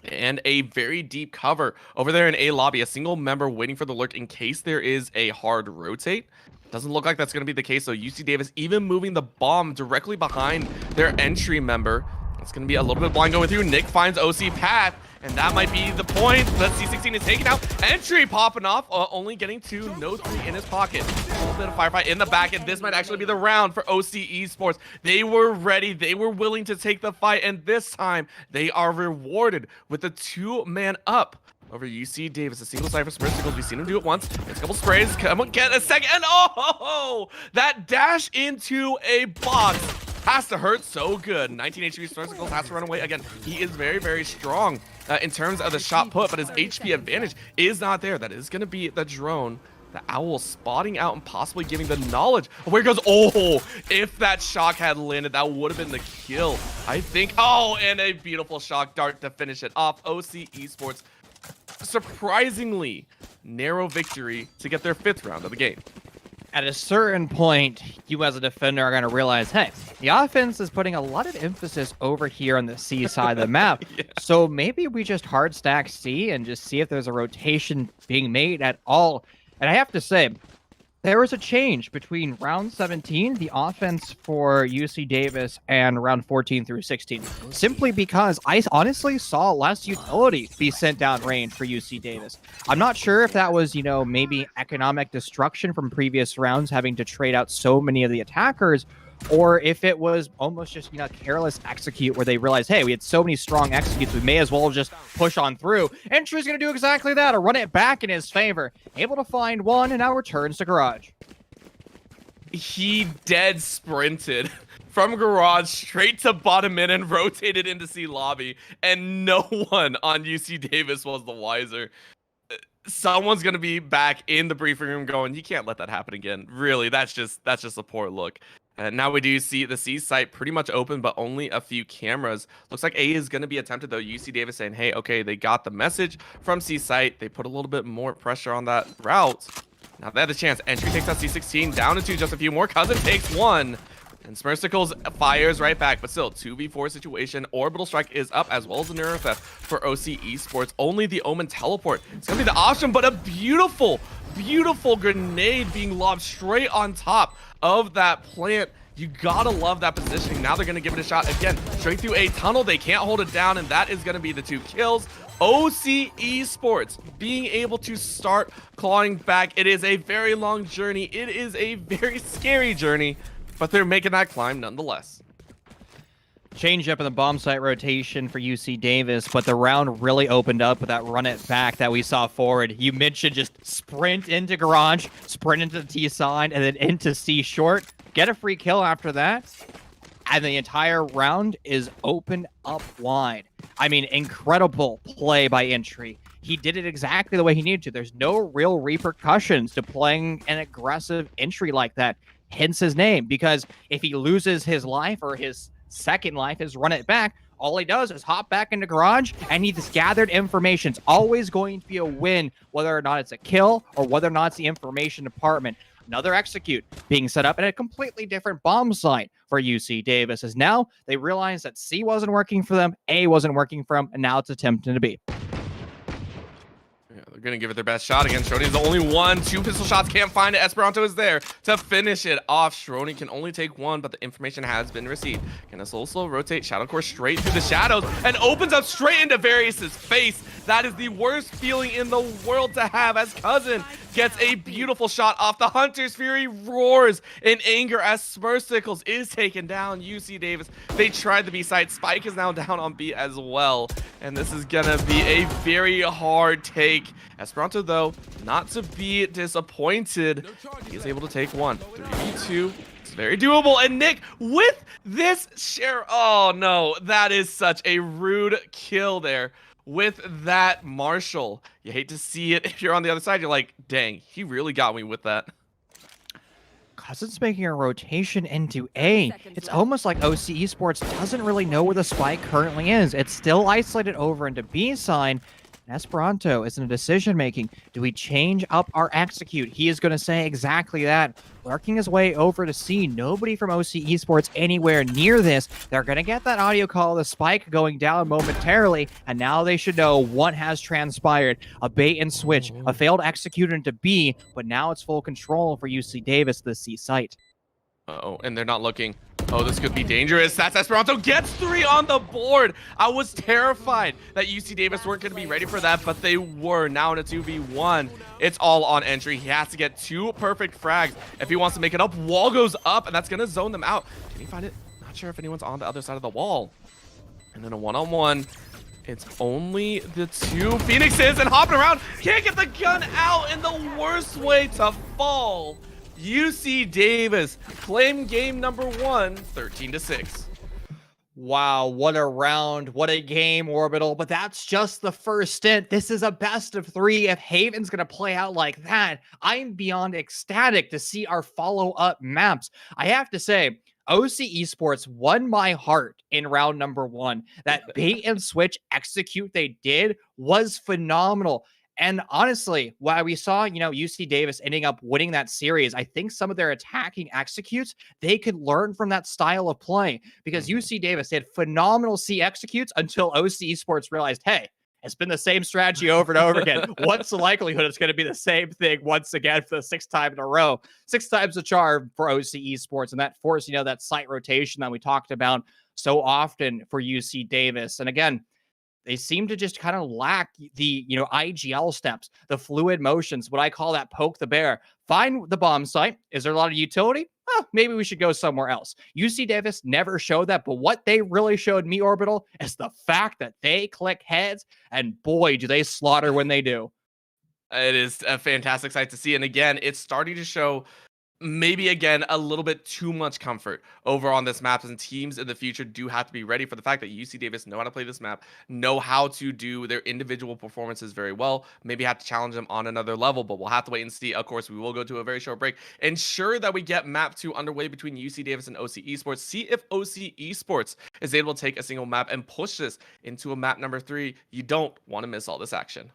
And a very deep cover over there in A lobby. A single member waiting for the lurk in case there is a hard rotate. Doesn't look like that's going to be the case, so UC Davis even moving the bomb directly behind their entry member. It's going to be a little bit blind going through. Nick finds OC path, and that might be the point. But C16 is taken out. Entry popping off, only getting 2, no 3 in his pocket. A little bit of firefight in the back, and this might actually be the round for OC Esports. They were ready. They were willing to take the fight, and this time they are rewarded with a 2-man up over UC Davis. A single Cypher Smircicles. We've seen him do it once. It's a couple sprays. Come on, get a second. And oh, that dash into a box has to hurt so good. 19 HP Smircicles has to run away. Again, he is very, very strong in terms of the shot put, but his HP advantage is not there. That is going to be the drone. The Owl spotting out and possibly giving the knowledge of where it goes. Oh, if that shock had landed, that would have been the kill, I think. Oh, and a beautiful shock dart to finish it off. OC Esports, surprisingly narrow victory to get their 5th round of the game. At a certain point, you as a defender are going to realize, hey, the offense is putting a lot of emphasis over here on the C side of the map. Yeah. So maybe we just hard stack C and just see if there's a rotation being made at all. And I have to say, there was a change between round 17, the offense for UC Davis, and round 14 through 16. Simply because I honestly saw less utility be sent down range for UC Davis. I'm not sure if that was, maybe economic destruction from previous rounds, having to trade out so many of the attackers, or if it was almost just, careless execute where they realized, hey, we had so many strong executes, we may as well just push on through. Entry's going to do exactly that, or run it back in his favor. Able to find 1, and now returns to Garage. He dead sprinted from Garage straight to bottom mid and rotated into C lobby, and no one on UC Davis was the wiser. Someone's going to be back in the briefing room going, you can't let that happen again. Really, that's just a poor look. Now we do see the C site pretty much open, but only a few cameras. Looks like A is going to be attempted, though. UC Davis saying, hey, okay, they got the message from C site. They put a little bit more pressure on that route. Now they have the chance. Entry takes out C16, down to 2, just a few more. Cousin takes 1. And Smircicles fires right back, but still, 2v4 situation. Orbital Strike is up, as well as the Neuro Theft for OC Esports. Only the Omen Teleport. It's going to be the option, but a beautiful, beautiful grenade being lobbed straight on top of that plant. You gotta love that positioning. Now they're gonna give it a shot again, straight through a tunnel. They can't hold it down, and that is gonna be the 2 kills. OC Esports being able to start clawing back. It is a very long journey. It is a very scary journey, but they're making that climb nonetheless. change up in the bomb site rotation for UC Davis, but the round really opened up with that run it back that we saw forward. You mentioned just sprint into garage, sprint into the T side, and then into C short. Get a free kill after that, and the entire round is open up wide. I mean, incredible play by Entry. He did it exactly the way he needed to. There's no real repercussions to playing an aggressive entry like that. Hence his name, because if he loses his life or his second life is run it back, all he does is hop back into garage and he's gathered information. It's always going to be a win, whether or not it's a kill or whether or not it's the information department. Another execute being set up at a completely different bomb site for UC Davis, as now they realize that C wasn't working for them, A wasn't working for them, and now it's attempting to B. Yeah, they're going to give it their best shot again. Schroding's the only one. 2 pistol shots, can't find it. Esperanto is there to finish it off. Schroding can only take 1, but the information has been received. Can a slow rotate Shadow Core straight through the shadows and opens up straight into Various' face. That is the worst feeling in the world to have, as Cousin gets a beautiful shot off. The Hunter's Fury roars in anger as Smurfsickles is taken down. UC Davis, they tried the B side. Spike is now down on B as well. And this is going to be a very hard take. Esperanto, though, not to be disappointed. He is able to take 1. 3v2. It's very doable. And Nick, with this share... Oh, no. That is such a rude kill there. With that Marshall, you hate to see it. If you're on the other side, you're like, dang, he really got me with that. Cousin's making a rotation into A. It's almost like OC Esports doesn't really know where the spike currently is. It's still isolated over into B side. Esperanto is in a decision making. Do we change up our execute? He is going to say exactly that. Lurking his way over to C. Nobody from OC Esports anywhere near this. They're going to get that audio call of the spike going down momentarily, and now they should know what has transpired. A bait and switch, a failed execute into B, but now it's full control for UC Davis, the C site. Uh-oh, and they're not looking. Oh, this could be dangerous. That's Esperanto gets 3 on the board. I was terrified that UC Davis weren't going to be ready for that, but they were. Now in a 2v1. It's all on Entry. He has to get 2 perfect frags if he wants to make it up. Wall goes up, and that's going to zone them out. Can he find it? Not sure if anyone's on the other side of the wall. And then a one-on-one. It's only the 2 Phoenixes, and hopping around. Can't get the gun out in the worst way to fall. UC Davis claim game number 1, 13-6. Wow, what a round, what a game, Orbital. But that's just the first stint. This is a best of 3. If Haven's going to play out like that, I'm beyond ecstatic to see our follow-up maps. I have to say, OC Esports won my heart in round number 1. That bait and switch execute they did was phenomenal. And honestly, while we saw, UC Davis ending up winning that series, I think some of their attacking executes, they could learn from that style of play, because UC Davis had phenomenal C executes until OC Esports realized, hey, it's been the same strategy over and over again. What's the likelihood it's going to be the same thing once again for the 6th time in a row? 6 times the charm for OC Esports, and that forced, that site rotation that we talked about so often for UC Davis. And again, they seem to just kind of lack the, IGL steps, the fluid motions, what I call that poke the bear. Find the bomb site. Is there a lot of utility? Oh, maybe we should go somewhere else. UC Davis never showed that, but what they really showed me, Orbital, is the fact that they click heads, and boy, do they slaughter when they do. It is a fantastic sight to see, and again, it's starting to show maybe again a little bit too much comfort over on this map, and teams in the future do have to be ready for the fact that UC Davis know how to play this map, know how to do their individual performances very well, maybe have to challenge them on another level, but we'll have to wait and see. Of course, we will go to a very short break, ensure that we get map 2 underway between UC Davis and OC Esports, see if OC Esports is able to take a single map and push this into a map number 3. You don't want to miss all this action.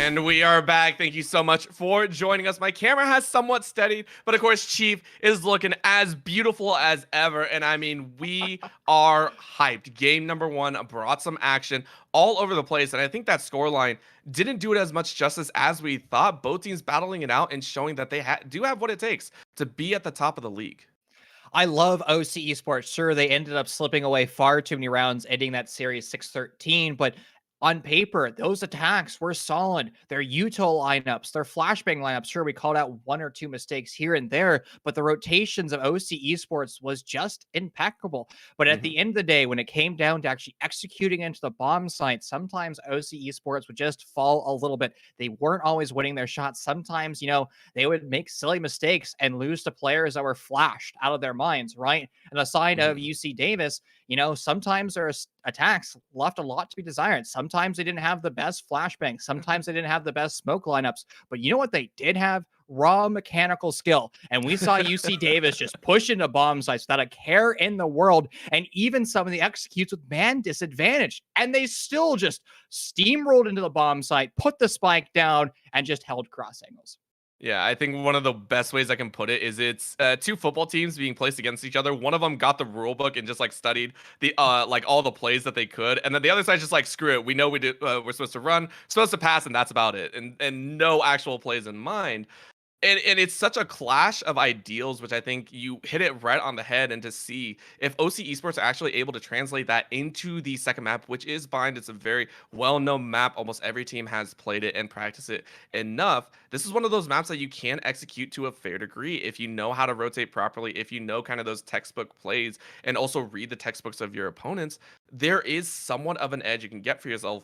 And we are back. Thank you so much for joining us. My camera has somewhat steadied, but of course, Chief is looking as beautiful as ever. And I mean, we are hyped. Game number 1 brought some action all over the place. And I think that scoreline didn't do it as much justice as we thought. Both teams battling it out and showing that they do have what it takes to be at the top of the league. I love OC Esports. Sure, they ended up slipping away far too many rounds, ending that series 6-13, but on paper, those attacks were solid. Their UTO lineups, their flashbang lineups, sure, we called out 1 or 2 mistakes here and there, but the rotations of OC Esports was just impeccable. But at the end of the day, when it came down to actually executing into the bomb site, sometimes OC Esports would just fall a little bit. They weren't always winning their shots. Sometimes, they would make silly mistakes and lose to players that were flashed out of their minds, right? And the side of UC Davis, sometimes their attacks left a lot to be desired. Sometimes they didn't have the best flashbangs. Sometimes they didn't have the best smoke lineups. But you know what they did have? Raw mechanical skill. And we saw UC Davis just push into bomb sites without a care in the world. And even some of the executes with man disadvantage. And they still just steamrolled into the bomb site, put the spike down, and just held cross angles. Yeah, I think one of the best ways I can put it is it's 2 football teams being placed against each other. One of them got the rule book and just studied the like all the plays that they could, and then the other side just screw it. We know we're supposed to run, supposed to pass, and that's about it. And no actual plays in mind. And it's such a clash of ideals, which I think you hit it right on the head. And to see if OC Esports are actually able to translate that into the second map, which is Bind. It's a very well-known map. Almost every team has played it and practiced it enough. This is one of those maps that you can execute to a fair degree if you know how to rotate properly, if you know kind of those textbook plays, and also read the textbooks of your opponents. There is somewhat of an edge you can get for yourself.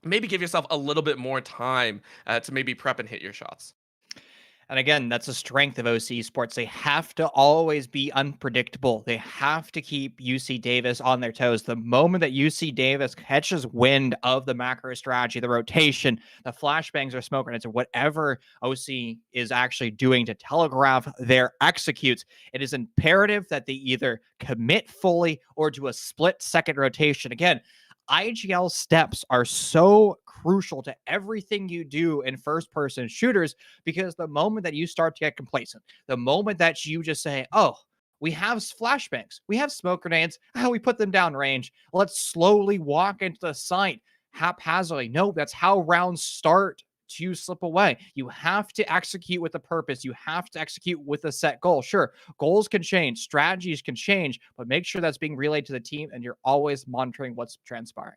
Maybe give yourself a little bit more time to maybe prep and hit your shots. And again, that's a strength of OC Sports. They have to always be unpredictable. They have to keep UC Davis on their toes. The moment that UC Davis catches wind of the macro strategy, the rotation, the flashbangs or smoke grenades, or whatever OC is actually doing to telegraph their executes, it is imperative that they either commit fully or do a split second rotation. Again, IGL steps are so crucial to everything you do in first-person shooters, because the moment that you start to get complacent, the moment that you just say, oh, we have flashbangs, we have smoke grenades, we put them down range, let's slowly walk into the site haphazardly. No, that's how rounds start to slip away. You have to execute with a purpose. You have to execute with a set goal. Sure, goals can change, strategies can change, but make sure that's being relayed to the team and you're always monitoring what's transpiring.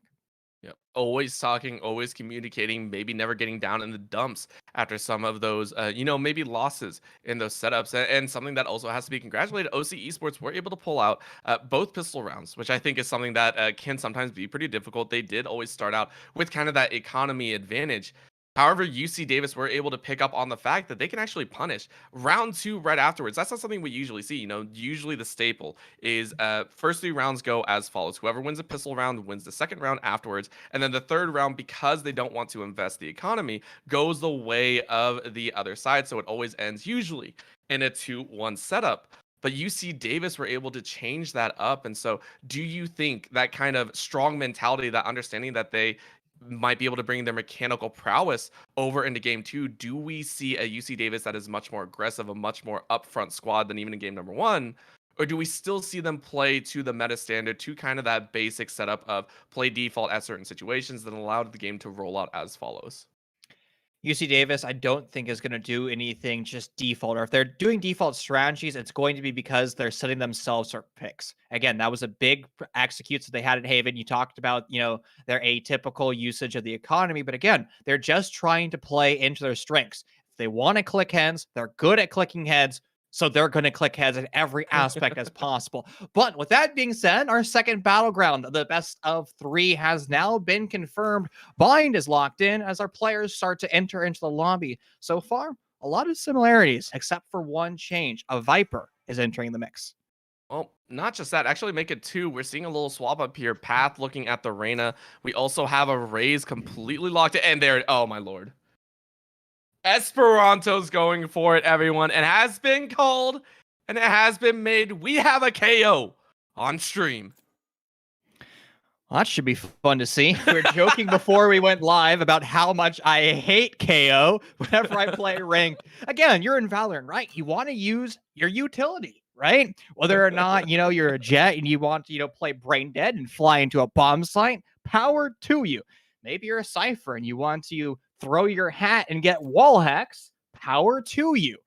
Yep. Always talking, always communicating, maybe never getting down in the dumps after some of those, maybe losses in those setups. And something that also has to be congratulated, OC Esports were able to pull out both pistol rounds, which I think is something that can sometimes be pretty difficult. They did always start out with kind of that economy advantage. However, UC Davis were able to pick up on the fact that they can actually punish round 2 right afterwards. That's not something we usually see. Usually the staple is first 3 rounds go as follows. Whoever wins a pistol round wins the second round afterwards. And then the third round, because they don't want to invest the economy, goes the way of the other side. So it always ends usually in a 2-1 setup. But UC Davis were able to change that up. And so do you think that kind of strong mentality, that understanding that they might be able to bring their mechanical prowess over into game 2, do we see a UC Davis that is much more aggressive, a much more upfront squad than even in game number 1? Or do we still see them play to the meta standard, to kind of that basic setup of play default at certain situations, that allowed the game to roll out as follows? UC Davis, I don't think is going to do anything just default. Or if they're doing default strategies, it's going to be because they're setting themselves for picks. Again, that was a big executes that they had at Haven. You talked about, their atypical usage of the economy. But again, they're just trying to play into their strengths. If they want to click heads, they're good at clicking heads. So they're going to click heads in every aspect as possible. But with that being said, our second battleground, the best of 3, has now been confirmed. Bind is locked in as our players start to enter into the lobby. So far, a lot of similarities, except for one change. A Viper is entering the mix. Well, not just that. Actually, make it 2. We're seeing a little swap up here. Path looking at the Reyna. We also have a Raze completely locked in. And there, oh my lord. Esperanto's going for it, everyone. It has been called, and it has been made. We have a KO on stream. That should be fun to see. We were joking before we went live about how much I hate KO whenever I play ranked. Again, you're in Valorant, right? You want to use your utility, right? Whether or not, you're a jet and you want to, play brain dead and fly into a bomb site, power to you. Maybe you're a Cypher and you want to throw your hat and get wall hacks, power to you.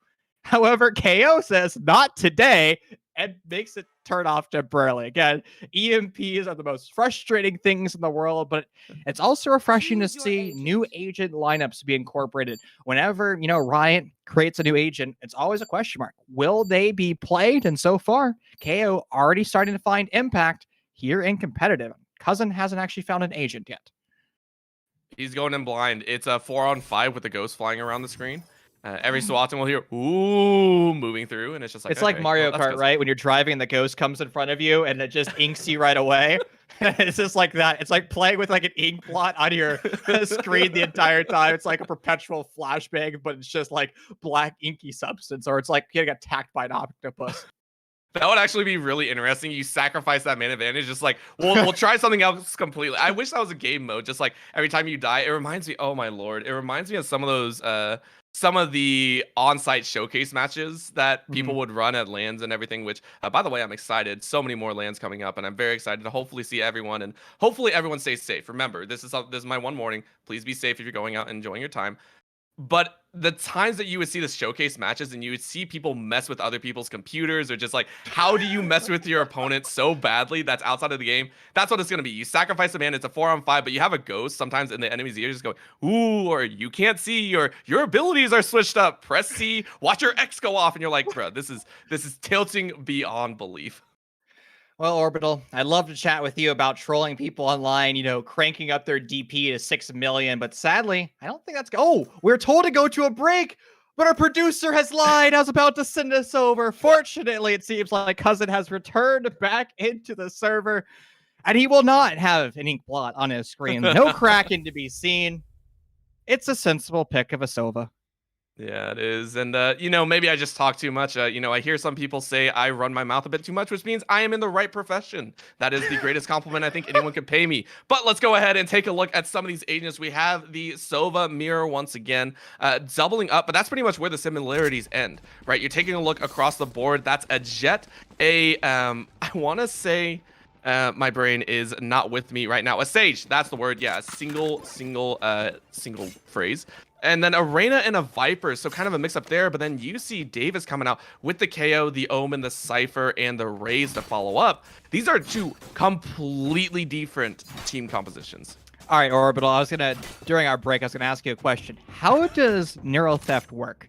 However, KO says, not today, and makes it turn off temporarily. Again, EMPs are the most frustrating things in the world, but it's also refreshing to see new agent lineups be incorporated. Whenever, Riot creates a new agent, it's always a question mark. Will they be played? And so far, KO already starting to find impact here in competitive. Cousin hasn't actually found an agent yet. He's going in blind. It's a 4-on-5 with the ghost flying around the screen. Every so often we'll hear, ooh, moving through, and it's just like... It's like Mario Kart, right? When you're driving and the ghost comes in front of you, and it just inks you right away. It's just like that. It's like playing with like an ink blot on your screen the entire time. It's like a perpetual flashbang, but it's just like black inky substance, or it's like getting attacked by an octopus. That would actually be really interesting. You sacrifice that man advantage, just like we'll try something else completely. I wish that was a game mode. Just like every time you die, it reminds me. Oh my lord, it reminds me of some of those, some of the on-site showcase matches that people would run at LANs and everything. Which, by the way, I'm excited. So many more LANs coming up, and I'm very excited to hopefully see everyone, and hopefully everyone stays safe. Remember, this is my one warning. Please be safe if you're going out and enjoying your time. But the times that you would see the showcase matches and you would see people mess with other people's computers, or just like, how do you mess with your opponent so badly that's outside of the game? That's what it's going to be. You sacrifice a man, it's a 4-on-5, but you have a ghost sometimes in the enemy's ear just going, ooh, or you can't see, or your abilities are switched up. Press C, watch your X go off, and you're like, bro, this is tilting beyond belief. Well, Orbital, I'd love to chat with you about trolling people online, cranking up their DP to 6 million, but sadly, I don't think that's... Oh, we're told to go to a break, but our producer has lied. I was about to send us over. Fortunately, it seems like Cousin has returned back into the server, and he will not have an ink blot on his screen. No Kraken to be seen. It's a sensible pick of a Sova. Yeah, it is. And, maybe I just talk too much. I hear some people say I run my mouth a bit too much, which means I am in the right profession. That is the greatest compliment I think anyone could pay me. But let's go ahead and take a look at some of these agents. We have the Sova mirror once again, doubling up, but that's pretty much where the similarities end, right? You're taking a look across the board. That's a Jet, I want to say... my brain is not with me right now. A Sage, that's the word. Yeah, a single phrase. And then a Reyna and a Viper, so kind of a mix up there. But then UC Davis coming out with the KO, the Omen, the Cypher, and the Raze to follow up. These are two completely different team compositions. All right, Orbital, during our break, I was gonna ask you a question. How does Neuro Theft work?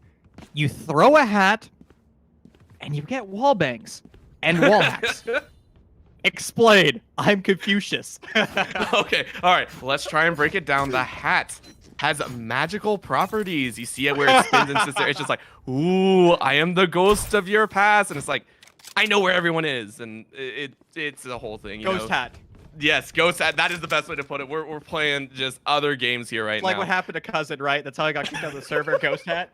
You throw a hat, and you get wall bangs and wall hacks. Explain. I'm Confucius. Okay, all right. Let's try and break it down. The hat has magical properties. You see it where it spins and sits there. It's just like, ooh, I am the ghost of your past. And it's like, I know where everyone is. And it's the whole thing. Ghost hat. Yes, ghost hat. That is the best way to put it. We're playing just other games here right now. Like what happened to Cousin, right? That's how I got kicked out of the server. Ghost hat.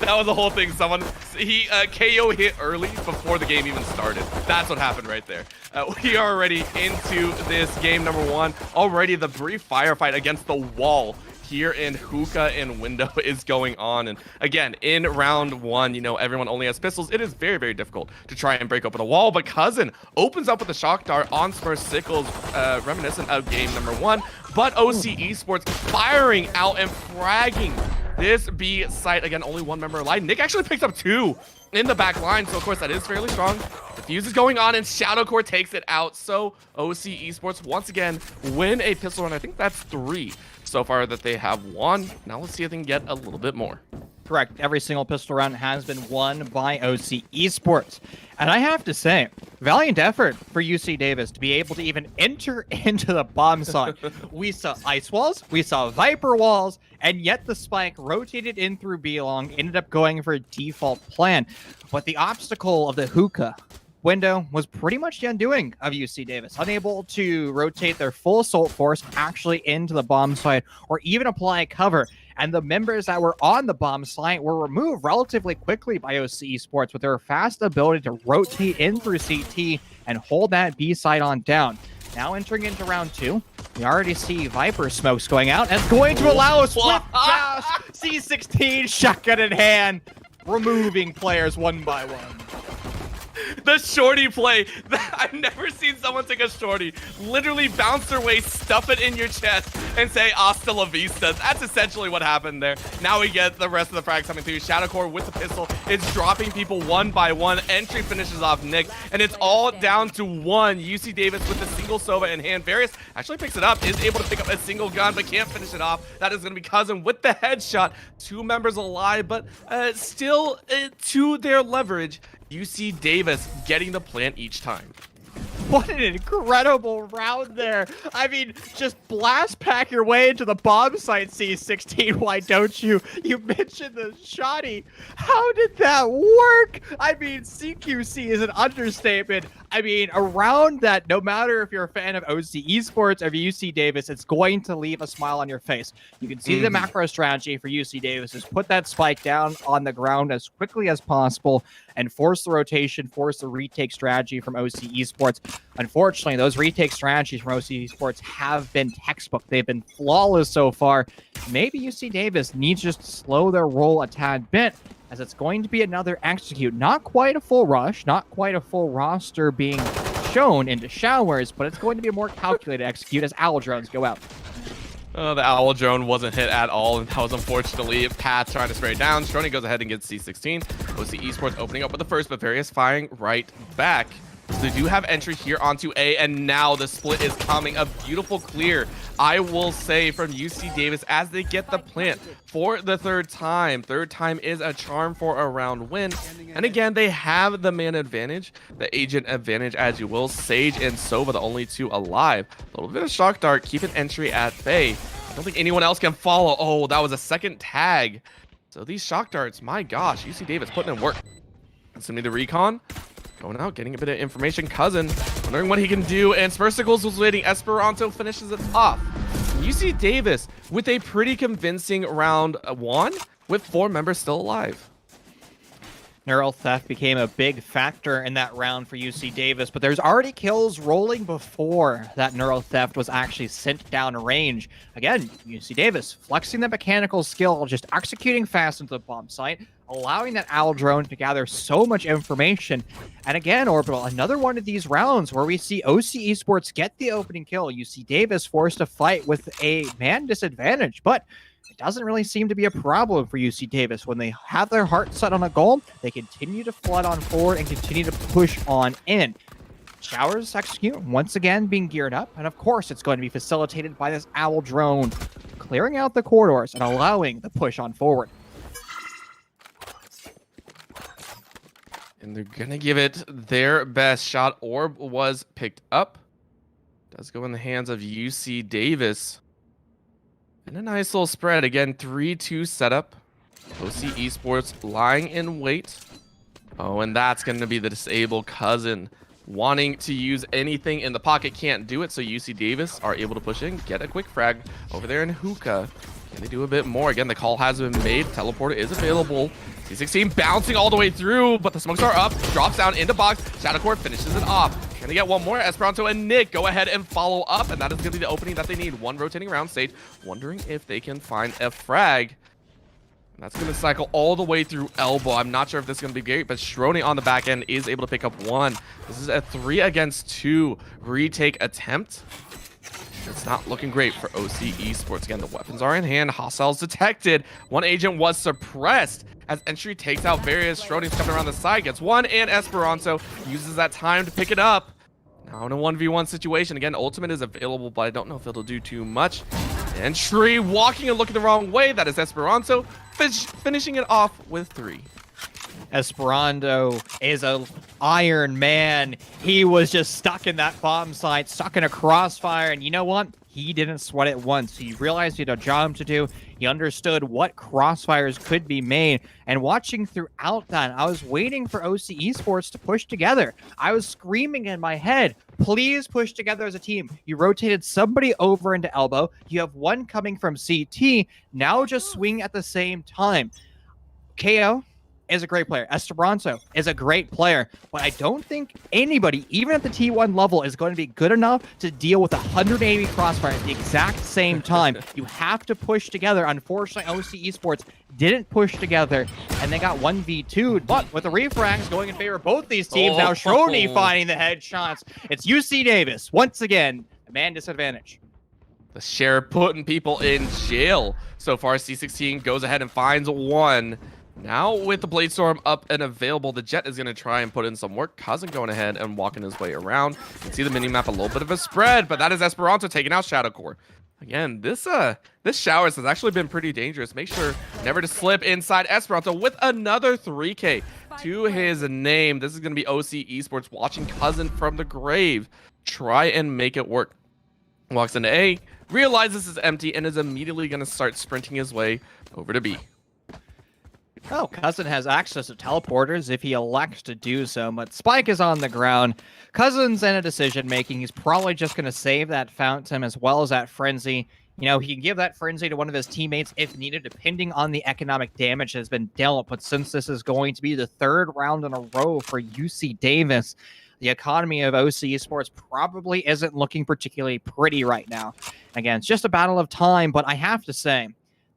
That was the whole thing. He KO hit early before the game even started. That's what happened right there. We are already into this game number one. Already the brief firefight against the wall here in hookah and window is going on. And again, in round one, everyone only has pistols. It is very, very difficult to try and break open a wall. But Cousin opens up with a shock dart on Smurf Sickles, reminiscent of game number one. But OC Esports firing out and fragging this B site. Again, only one member alive. Nick actually picks up two in the back line, so of course that is fairly strong. The fuse is going on, and Shadowcore takes it out. So OC Esports once again win a pistol run. I think that's 3 so far that they have won. Now let's see if they can get a little bit more. Correct. Every single pistol round has been won by OC Esports. And I have to say, valiant effort for UC Davis to be able to even enter into the bomb site. We saw ice walls, we saw Viper walls, and yet the spike rotated in through B-Long, ended up going for a default plan. But the obstacle of the hookah window was pretty much the undoing of UC Davis, unable to rotate their full assault force actually into the bomb site or even apply cover. And the members that were on the bomb site were removed relatively quickly by OC Esports with their fast ability to rotate in through CT and hold that B site on down. Now entering into round 2, we already see Viper smokes going out, and it's going to allow us with gas. C16 shotgun in hand, removing players one by one. The shorty play. I've never seen someone take a shorty, literally bounce their way, stuff it in your chest, and say hasta la vista. That's essentially what happened there. Now we get the rest of the frags coming through. Shadowcore with the pistol. It's dropping people one by one. Entry finishes off Nick, and it's all down to one. UC Davis with the single Sova in hand. Various actually picks it up, is able to pick up a single gun, but can't finish it off. That is going to be Cousin with the headshot. 2 members alive, but still to their leverage. UC Davis getting the plant each time. What an incredible round there. I mean, just blast pack your way into the bomb site, C16. Why don't you? You mentioned the shoddy. How did that work? I mean, CQC is an understatement. I mean, a round that no matter if you're a fan of OC Esports or UC Davis, it's going to leave a smile on your face. You can see the macro strategy for UC Davis is put that spike down on the ground as quickly as possible and force the rotation, force the retake strategy from OC Esports. Unfortunately, those retake strategies from OC Esports have been textbook. They've been flawless so far. Maybe UC Davis needs just to slow their roll a tad bit, as it's going to be another execute. Not quite a full rush, not quite a full roster being shown into showers, but it's going to be a more calculated execute as owl drones go out. The owl drone wasn't hit at all, and that was unfortunately Pat trying to spray it down. Strony goes ahead and gets C16. OC Esports opening up with the first, but Various firing right back. So they do have entry here onto A, and now the split is coming. A beautiful clear, I will say, from UC Davis as they get the plant for the third time. Third time is a charm for a round win. And again, they have the man advantage, the agent advantage, as you will. Sage and Sova, the only 2 alive. A little bit of shock dart, keeping entry at bay. I don't think anyone else can follow. Oh, that was a second tag. So these shock darts, my gosh, UC Davis putting in work. Assuming the recon. Going out, getting a bit of information. Cousin, wondering what he can do. And Spursicles was waiting. Esperanto finishes it off. UC Davis with a pretty convincing round 1 with 4 members still alive. Neural theft became a big factor in that round for UC Davis, but there's already kills rolling before that neural theft was actually sent down range. Again, UC Davis flexing the mechanical skill, just executing fast into the bomb site, allowing that owl drone to gather so much information. And again, Orbital, another one of these rounds where we see OC Esports get the opening kill. UC Davis forced to fight with a man disadvantage, but it doesn't really seem to be a problem for UC Davis. When they have their heart set on a goal, they continue to flood on forward and continue to push on in. Showers execute, once again being geared up, and of course it's going to be facilitated by this owl drone, clearing out the corridors and allowing the push on forward. And they're gonna give it their best shot. Orb was picked up. Does go in the hands of UC Davis. And a nice little spread. Again, 3-2 setup. OC Esports lying in wait. Oh, and that's going to be the disabled Cousin. Wanting to use anything in the pocket, can't do it. So UC Davis are able to push in, get a quick frag over there in Hookah. Can they do a bit more? Again, the call has been made. Teleporter is available. C16 bouncing all the way through, but the smokes are up. Drops down into box. Shadowcore finishes it off. Can they get one more? Esperanto and Nick go ahead and follow up, and that is going to be the opening that they need. One rotating around stage, wondering if they can find a frag. And that's going to cycle all the way through elbow. I'm not sure if this is going to be great, but Strony on the back end is able to pick up 1. This is a 3 against 2 retake attempt. It's not looking great for OC Esports. Again, the weapons are in hand. Hostiles detected. One agent was suppressed as entry takes out Various. Strony's coming around the side, gets 1, and Esperanto uses that time to pick it up. Now in a 1v1 situation. Again, ultimate is available, but I don't know if it'll do too much. Entry walking and looking the wrong way. That is Esperanto finishing it off with 3. Esperanto is a iron man. He was just stuck in that bomb site, stuck in a crossfire, and you know what? He didn't sweat it once. He realized he had a job to do. He understood what crossfires could be made. And watching throughout that, I was waiting for OC Esports to push together. I was screaming in my head, please push together as a team. You rotated somebody over into elbow. You have one coming from CT. Now just swing at the same time. KO is a great player. Esperanto is a great player, but I don't think anybody, even at the T1 level, is going to be good enough to deal with 180 crossfire at the exact same time. You have to push together. Unfortunately, OC Esports didn't push together, and they got 1v2'd, but with the refrags going in favor of both these teams, now Shrony finding the headshots. It's UC Davis, once again, a man disadvantage. The sheriff putting people in jail. So far, C16 goes ahead and finds one. Now with the Bladestorm up and available, the Jet is going to try and put in some work. Cousin going ahead and walking his way around. You can see the minimap, a little bit of a spread, but that is Esperanto taking out Shadow Core. Again, this Showers has actually been pretty dangerous. Make sure never to slip inside Esperanto with another 3K to his name. This is going to be OC Esports watching Cousin from the grave try and make it work. Walks into A, realizes this is empty, and is immediately going to start sprinting his way over to B. Oh, Cousin has access to teleporters if he elects to do so, but Spike is on the ground. Cousin's in a decision-making. He's probably just going to save that Fountain as well as that Frenzy. You know, he can give that Frenzy to one of his teammates if needed, depending on the economic damage that has been dealt. But since this is going to be the third round in a row for UC Davis, the economy of OC Esports probably isn't looking particularly pretty right now. Again, it's just a battle of time, but I have to say,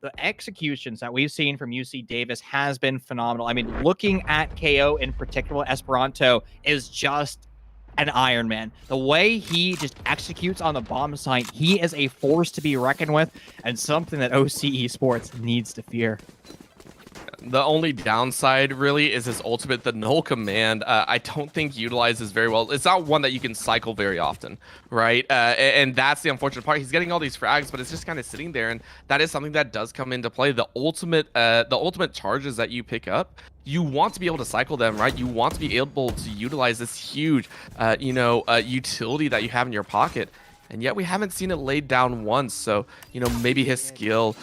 the executions that we've seen from UC Davis has been phenomenal. I mean, looking at KO in particular, Esperanto is just an Iron Man. The way he just executes on the bomb site, he is a force to be reckoned with and something that OC Esports needs to fear. The only downside really is his ultimate, the null command. I don't think utilizes very well. It's not one that you can cycle very often, right? And that's the unfortunate part. He's getting all these frags, but it's just kind of sitting there, and that is something that does come into play. The ultimate charges that you pick up, you want to be able to cycle them, right? You want to be able to utilize this huge, utility that you have in your pocket, and yet we haven't seen it laid down once. So, maybe his skill,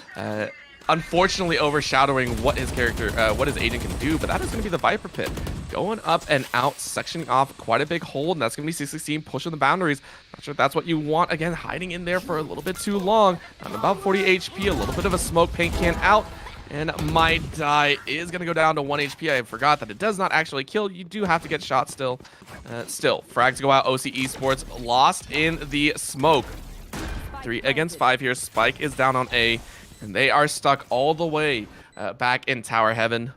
unfortunately overshadowing what his agent can do, but that is going to be the Viper Pit. Going up and out, sectioning off quite a big hole, and that's going to be C16 pushing the boundaries. Not sure if that's what you want. Again, hiding in there for a little bit too long. On about 40 HP, a little bit of a smoke paint can out, and my die is going to go down to 1 HP. I forgot that it does not actually kill. You do have to get shot still. Frags go out. OC Esports lost in the smoke. 3 against 5 here. Spike is down on A. And they are stuck all the way back in Tower Heaven.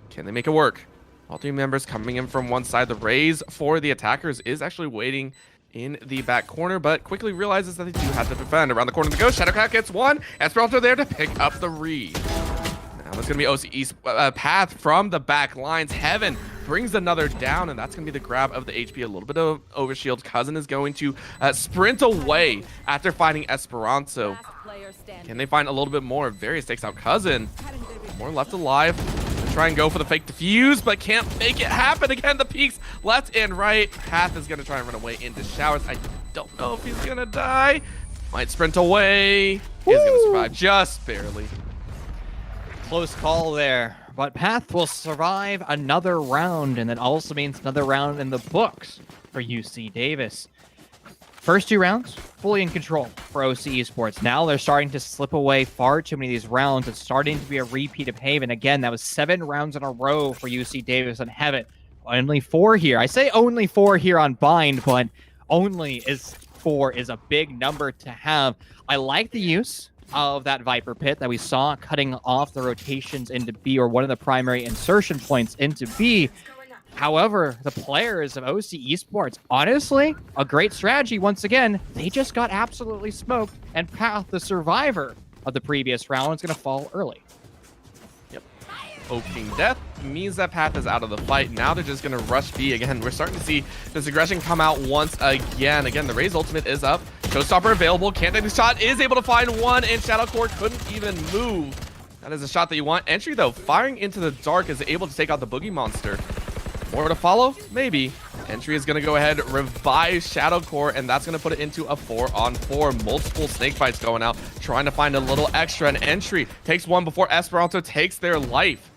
Can they make it work? All 3 members coming in from one side. The raise for the attackers is actually waiting in the back corner, but quickly realizes that they do have to defend. Around the corner to go. Shadowcat gets one. Esperanto there to pick up the read. Now that's going to be OC East Path from the back lines. Heaven brings another down, and that's going to be the grab of the HP. A little bit of overshield. Cousin is going to sprint away after finding Esperanto. Can they find a little bit more? Various takes out Cousin. More left alive. Try and go for the fake defuse, but can't make it happen. Again, the peaks left and right. Path is going to try and run away into Showers. I don't know if he's going to die. Might sprint away. He's going to survive just barely. Close call there. But Path will survive another round, and that also means another round in the books for UC Davis. First 2 rounds, fully in control for OC Esports. Now they're starting to slip away far too many of these rounds. It's starting to be a repeat of Haven. Again, that was 7 rounds in a row for UC Davis and Heaven. Only 4 here. I say only 4 here on Bind, but only 4 is a big number to have. I like the use of that Viper Pit that we saw cutting off the rotations into B, or one of the primary insertion points into B. However, the players of OC Esports, honestly, a great strategy once again. They just got absolutely smoked, and Path, the survivor of the previous round, is going to fall early. Yep. Opening death means that Path is out of the fight. Now they're just going to rush B again. We're starting to see this aggression come out once again. Again, the Raze ultimate is up. Showstopper available. Can't take the shot. Is able to find one, and Shadow Core couldn't even move. That is a shot that you want. Entry, though, firing into the dark, is able to take out the Boogie Monster. More to follow? Maybe. Entry is going to go ahead, revive Shadow Core, and that's going to put it into a 4-on-4. Multiple snake fights going out, trying to find a little extra. And Entry takes one before Esperanto takes their life.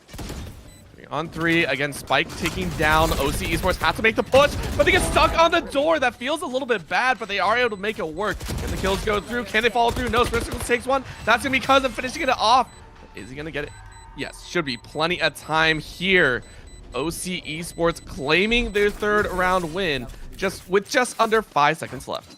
3-on-3. Again, Spike taking down OC Esports. Have to make the push, but they get stuck on the door. That feels a little bit bad, but they are able to make it work. Can the kills go through? Can they follow through? No. Spiritual takes one. That's going to be Cousin finishing it off. Is he going to get it? Yes, should be plenty of time here. OC Esports claiming their third round win with just under 5 seconds left.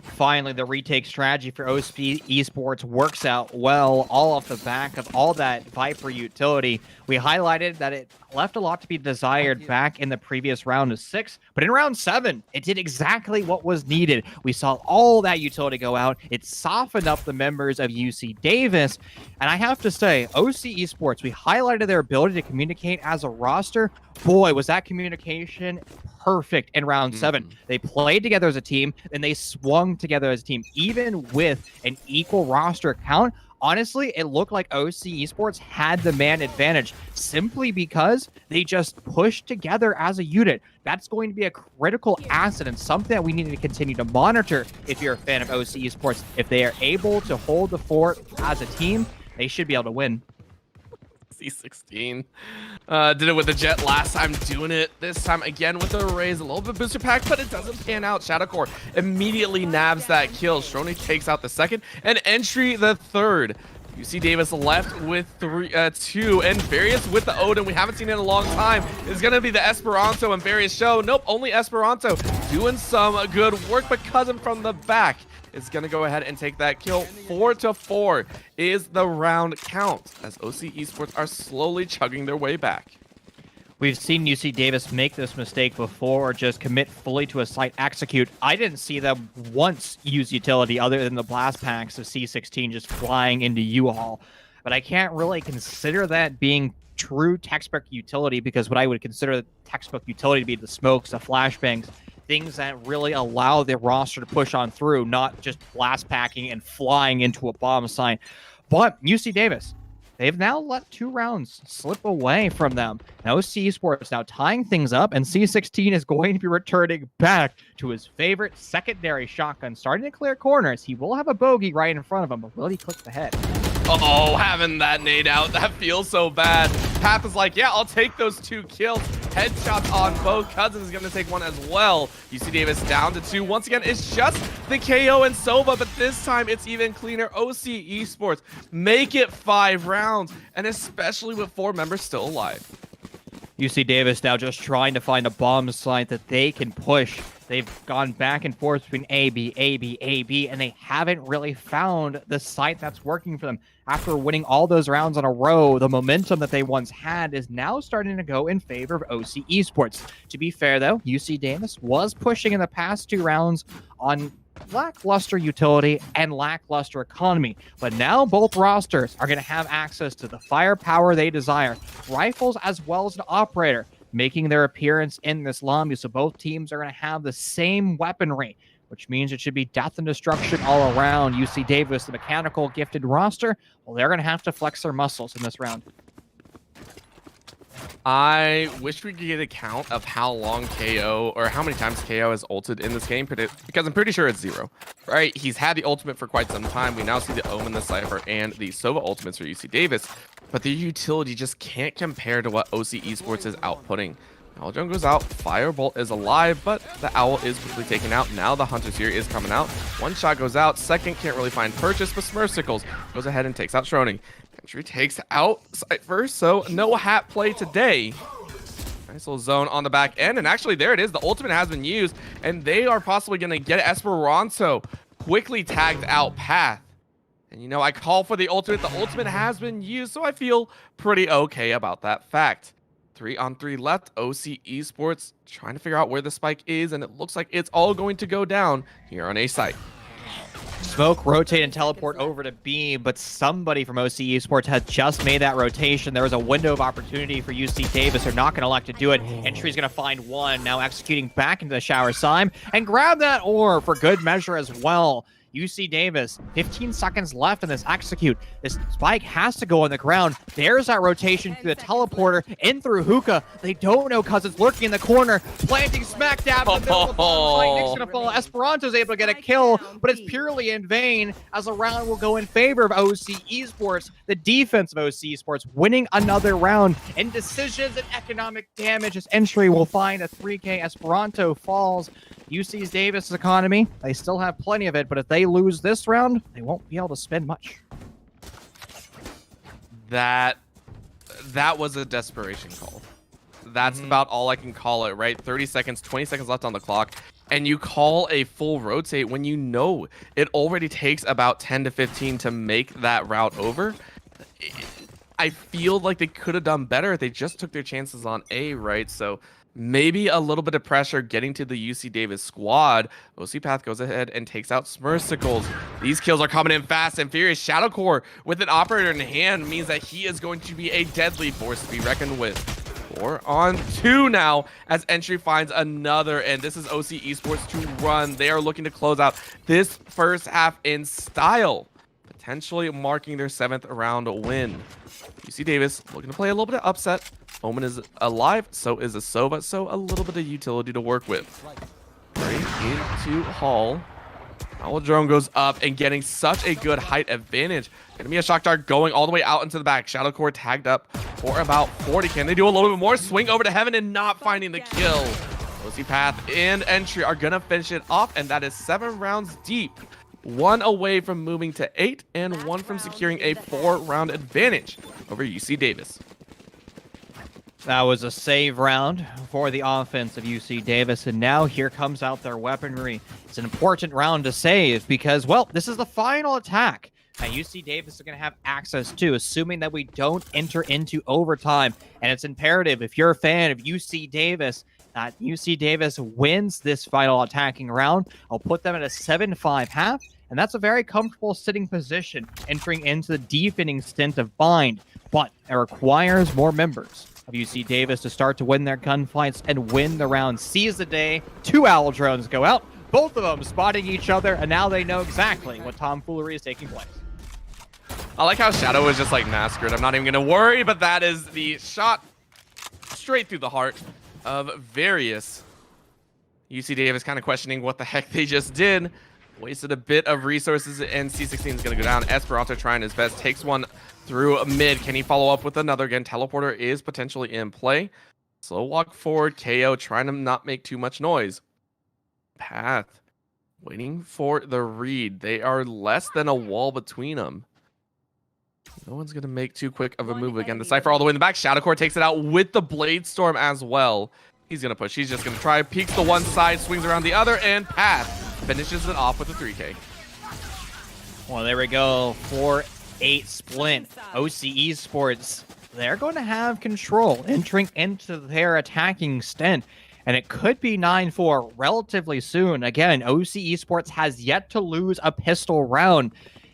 Finally, the retake strategy for OC Esports works out well, all off the back of all that Viper utility. We highlighted that it left a lot to be desired back in the previous round of 6, but in round 7, it did exactly what was needed. We saw all that utility go out. It softened up the members of UC Davis, and I have to say, OC Esports, we highlighted their ability to communicate as a roster. Boy, was that communication perfect in round 7. They played together as a team, and they swung together as a team, even with an equal roster count. Honestly, it looked like OC Esports had the man advantage simply because they just pushed together as a unit. That's going to be a critical asset and something that we need to continue to monitor if you're a fan of OC Esports. If they are able to hold the fort as a team, they should be able to win. C16 did it with the Jet last time, doing it this time again with the Raze. A little bit booster pack, but it doesn't pan out. Shadowcore immediately nabs that kill. Strony takes out the second, and Entry the third. UC Davis left with 2, and Various with the Odin. We haven't seen it in a long time. It's going to be the Esperanto and Various show. Nope, only Esperanto doing some good work, but Cousin from the back is going to go ahead and take that kill. 4-4 is the round count as OC Esports are slowly chugging their way back. We've seen UC Davis make this mistake before, or just commit fully to a site execute. I didn't see them once use utility other than the blast packs of C16 just flying into U-Haul. But I can't really consider that being true textbook utility, because what I would consider textbook utility to be the smokes, the flashbangs, things that really allow the roster to push on through, not just blast packing and flying into a bomb site. But UC Davis, they've now let 2 rounds slip away from them. Now OC Esports now tying things up, and C16 is going to be returning back to his favorite secondary shotgun, starting to clear corners. He will have a bogey right in front of him, but will he click the head? Oh, having that nade out, that feels so bad. Path is like, yeah, I'll take those 2 kills. Headshots on both. Cousins is going to take one as well. UC Davis down to 2. Once again, it's just the KO and Sova, but this time it's even cleaner. OC Esports make it 5 rounds, and especially with 4 members still alive. UC Davis now just trying to find a bomb site that they can push. They've gone back and forth between A, B, A, B, A, B, and they haven't really found the site that's working for them. After winning all those rounds in a row, the momentum that they once had is now starting to go in favor of OC Esports. To be fair, though, UC Davis was pushing in the past 2 rounds on lackluster utility and lackluster economy, but now both rosters are going to have access to the firepower they desire, rifles as well as an operator making their appearance in this lobby. So both teams are going to have the same weaponry, which means it should be death and destruction all around. UC Davis, the mechanical gifted roster, well, they're going to have to flex their muscles in this round. I wish we could get a count of how long KO, or how many times KO has ulted in this game, because I'm pretty sure it's 0. Right? He's had the ultimate for quite some time. We now see the Omen, the Cypher, and the Sova ultimates for UC Davis, but the utility just can't compare to what OC Esports is outputting. Drone goes out, Firebolt is alive, but the Owl is quickly taken out. Now the Hunter's here is coming out. One shot goes out, second can't really find purchase, but Smurfsicles goes ahead and takes out Schroning. Entry takes out Cypher, so no hat play today. Nice little zone on the back end, and actually there it is. The ultimate has been used, and they are possibly going to get Esperanto. Quickly tagged out Path. And you know, I call for the ultimate. The ultimate has been used, so I feel pretty okay about that fact. 3-on-3 left. OC Esports trying to figure out where the spike is, and it looks like it's all going to go down here on A site. Smoke, rotate, and teleport over to B, but somebody from OC Esports had just made that rotation. There was a window of opportunity for UC Davis. They're not going to elect to do it. Entry's going to find one, now executing back into the shower Sime, and grab that ore for good measure as well. UC Davis, 15 seconds left in this execute. This spike has to go on the ground. There's that rotation through the teleporter, in through Hookah. They don't know Cousins lurking in the corner, planting smack dab in the middle of the bomb site. Nick's gonna fall. Esperanto's able to get a kill, but it's purely in vain, as the round will go in favor of OC Esports. The defense of OC Esports winning another round. In decisions and economic damage, as Entry will find a 3K. Esperanto falls. UC Davis' economy, they still have plenty of it, but if they lose this round, they won't be able to spend much. That that was a desperation call. That's about all I can call it, right? 30 seconds, 20 seconds left on the clock. And you call a full rotate when you know it already takes about 10 to 15 to make that route over. I feel like they could have done better if they just took their chances on A, right? So maybe a little bit of pressure getting to the UC Davis squad. OC Path goes ahead and takes out Smurfsicles. These kills are coming in fast and furious. Shadow Core with an operator in hand means that he is going to be a deadly force to be reckoned with. 4-on-2 now as Entry finds another, and this is OC Esports to run. They are looking to close out this first half in style, potentially marking their 7th round win. UC Davis looking to play a little bit of upset. Omen is alive, so is a Sova, so a little bit of utility to work with. Right into Hall. Owl Drone goes up and getting such a good height advantage. Gonna be a Shock Dart going all the way out into the back. Shadow Core tagged up for about 40. Can they do a little bit more? Swing over to heaven and not finding the kill. OC Path and Entry are gonna finish it off, and that is 7 rounds deep. 1 away from moving to 8 and 1 from securing a 4-round advantage over UC Davis. That was a save round for the offense of UC Davis, and now here comes out their weaponry. It's an important round to save because, well, this is the final attack that UC Davis are going to have access to, assuming that we don't enter into overtime. And it's imperative, if you're a fan of UC Davis, that UC Davis wins this final attacking round. I'll put them at a 7-5 half, and that's a very comfortable sitting position entering into the defending stint of Bind, but it requires more members of UC Davis to start to win their gunfights and win the round. Seize the day. 2 Owl Drones go out, both of them spotting each other, and now they know exactly what tomfoolery is taking place. I like how Shadow was just like massacred. I'm not even gonna worry, but that is the shot straight through the heart of Various. UC Davis kind of questioning what the heck they just did. Wasted a bit of resources, and C16 is gonna go down. Esperanto trying his best, takes one through mid. Can he follow up with another? Again, Teleporter is potentially in play. Slow walk forward. KO trying to not make too much noise. Path waiting for the read. They are less than a wall between them. No one's going to make too quick of a move again. The Cypher all the way in the back. Shadow Core takes it out with the Blade Storm as well. He's going to push. He's just going to try. Peeks the one side, swings around the other, and Path finishes it off with a 3K. Well, there we go. 4-8 split. OC Esports, they're going to have control entering into their attacking stint, and it could be 9-4 relatively soon. Again, OC Esports has yet to lose a pistol round.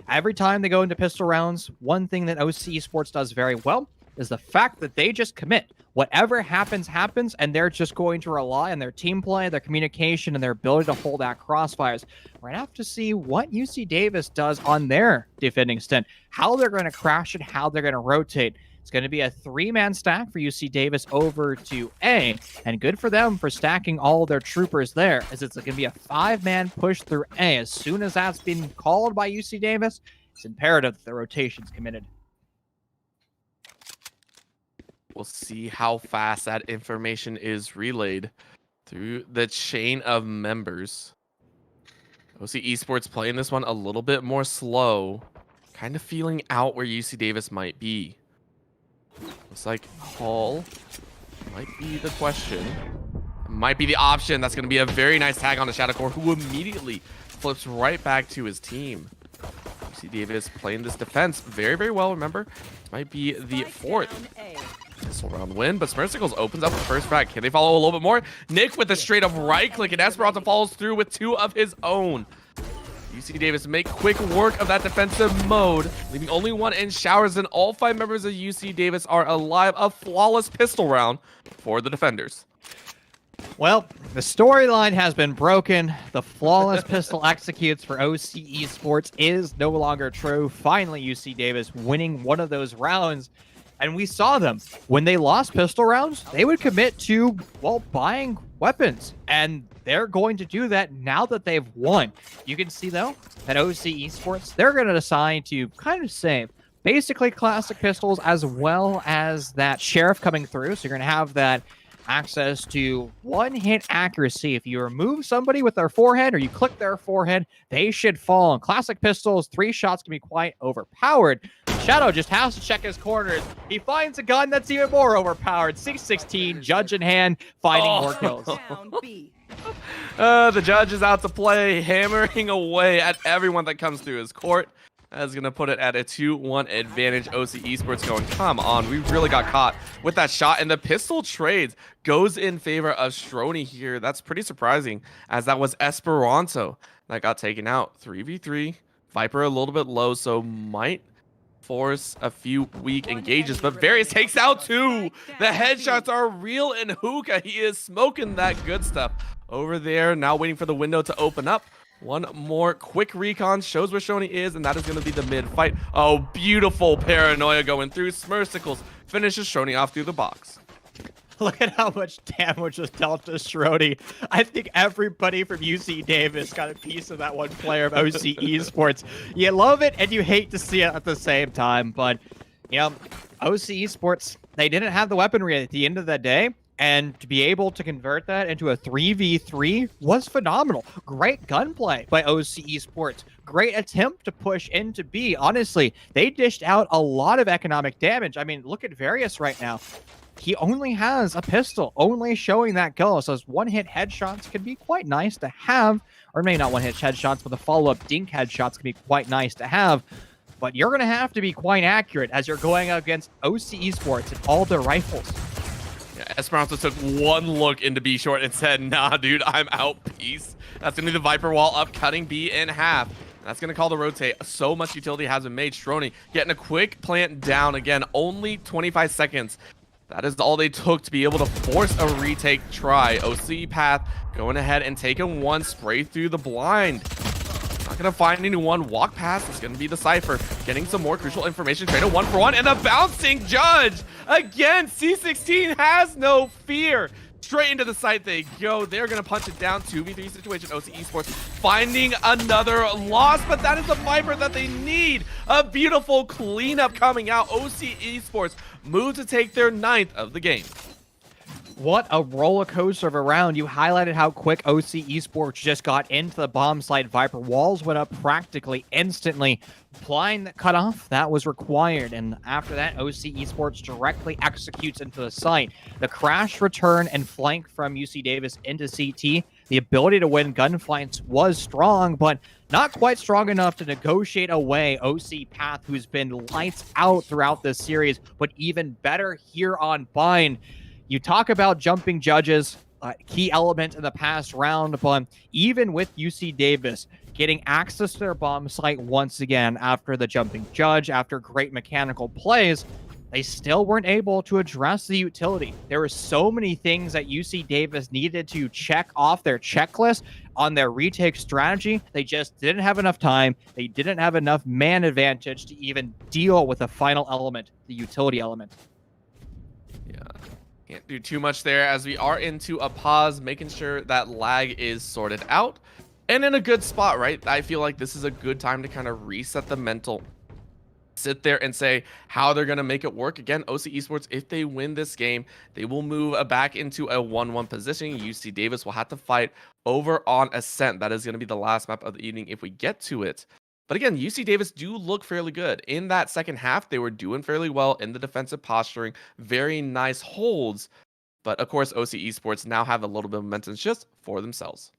Every time they go into pistol rounds, one thing that OC Esports does very well is the fact that they just commit. Whatever happens, happens, and they're just going to rely on their team play, their communication, and their ability to hold out crossfires. We're going to have to see what UC Davis does on their defending stint, how they're going to crash it, how they're going to rotate. It's going to be a 3-man stack for UC Davis over to A, and good for them for stacking all their troopers there, as it's going to be a 5-man push through A. As soon as that's been called by UC Davis, it's imperative that the rotation's committed. We'll see how fast that information is relayed through the chain of members. OC Esports playing this one a little bit more slow, kind of feeling out where UC Davis might be. Looks like Hall might be the question. Might be the option. That's going to be a very nice tag on the Shadow Core, who immediately flips right back to his team. UC Davis playing this defense very, very well. Remember, this might be the 4th pistol round win, but Smurfsicles opens up the first frag. Can they follow a little bit more? Nick with a straight up right click, and Esperanto follows through with 2 of his own. UC Davis make quick work of that defensive mode, leaving only 1 in showers, and all 5 members of UC Davis are alive. A flawless pistol round for the defenders. Well, the storyline has been broken. The flawless pistol executes for OC Esports is no longer true. Finally, UC Davis winning one of those rounds. And we saw them. When they lost pistol rounds, they would commit to, well, buying weapons. And they're going to do that now that they've won. You can see, though, that OC Esports, they're going to decide to kind of save basically classic pistols as well as that Sheriff coming through. So you're going to have that access to one-hit accuracy. If you remove somebody with their forehead or you click their forehead, they should fall. In classic pistols, 3 shots can be quite overpowered. Shadow just has to check his corners. He finds a gun that's even more overpowered. 616, judge in hand, finding more kills. The judge is out to play, hammering away at everyone that comes through his court. That's going to put it at a 2-1 advantage. OC Esports going, come on, we really got caught with that shot. And the pistol trades goes in favor of Stroni here. That's pretty surprising, as that was Esperanto that got taken out. 3v3, Viper a little bit low, so might force a few weak engages, but Various takes out 2. The headshots are real, and Hookah, he is smoking that good stuff over there, now waiting for the window to open up. One more quick recon shows where Shoni is, and that is going to be the mid fight. Oh, beautiful paranoia going through. Smircicles finishes Shoni off through the box. Look at how much damage was dealt to Stroni. I think everybody from UC Davis got a piece of that one player of OC Esports. You love it and you hate to see it at the same time, but you know, OC Esports, they didn't have the weaponry at the end of the day. And to be able to convert that into a 3v3 was phenomenal. Great gunplay by OC Esports. Great attempt to push into B. Honestly, they dished out a lot of economic damage. I mean, look at Various right now. He only has a pistol, only showing that go. So those one-hit headshots can be quite nice to have. Or maybe not one-hit headshots, but the follow-up dink headshots can be quite nice to have. But you're going to have to be quite accurate as you're going against OC Esports and all their rifles. Esperanto took one look into B short and said, nah, dude, I'm out. Peace. That's going to be the Viper wall up, cutting B in half. That's going to call the rotate. So much utility has been made. Stroni getting a quick plant down. Again, only 25 seconds. That is all they took to be able to force a retake try. OC Path going ahead and taking one spray through the blind. Not going to find anyone. Walk past. It's going to be the Cypher. Getting some more crucial information. Trade a 1-for-1. And the bouncing judge. Again, C16 has no fear. Straight into the site they go. They're going to punch it down. 2v3 situation. OC Esports finding another loss. But that is the Viper that they need. A beautiful cleanup coming out. OC Esports move to take their 9th of the game. What a roller coaster of a round. You highlighted how quick OC Esports just got into the bomb site. Viper walls went up practically instantly. Applying the cutoff that was required. And after that, OC Esports directly executes into the site. The crash, return, and flank from UC Davis into CT. The ability to win gunfights was strong, but not quite strong enough to negotiate away OC Path, who's been lights out throughout this series, but even better here on Bind. You talk about jumping judges, key element in the past round, but even with UC Davis getting access to their bomb site once again after the jumping judge, after great mechanical plays, they still weren't able to address the utility. There were so many things that UC Davis needed to check off their checklist on their retake strategy. They just didn't have enough time. They didn't have enough man advantage to even deal with the final element, the utility element. Yeah. Can't do too much there as we are into a pause, making sure that lag is sorted out and in a good spot, right? I feel like this is a good time to kind of reset the mental, sit there and say how they're going to make it work. Again, OC Esports, if they win this game, they will move back into a 1-1 position. UC Davis will have to fight over on Ascent. That is going to be the last map of the evening if we get to it. But again, UC Davis do look fairly good. In that second half, they were doing fairly well in the defensive posturing. Very nice holds. But of course, OC Esports now have a little bit of momentum just for themselves.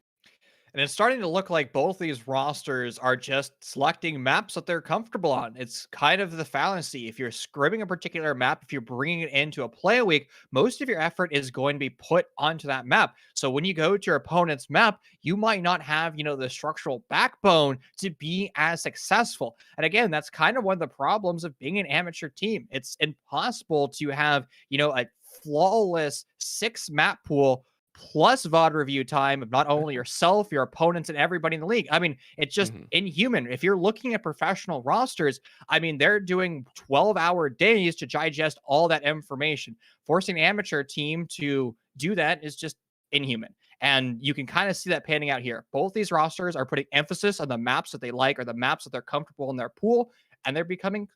And it's starting to look like both these rosters are just selecting maps that they're comfortable on. It's kind of the fallacy. If you're scrimming a particular map, if you're bringing it into a play a week, most of your effort is going to be put onto that map. So when you go to your opponent's map, you might not have, the structural backbone to be as successful. And again, that's kind of one of the problems of being an amateur team. It's impossible to have, a flawless 6-map pool plus VOD review time of not only yourself, your opponents, and everybody in the league. I mean, it's just inhuman. If you're looking at professional rosters, I mean, they're doing 12-hour days to digest all that information. Forcing an amateur team to do that is just inhuman. And you can kind of see that panning out here. Both these rosters are putting emphasis on the maps that they like or the maps that they're comfortable in their pool, and they're becoming,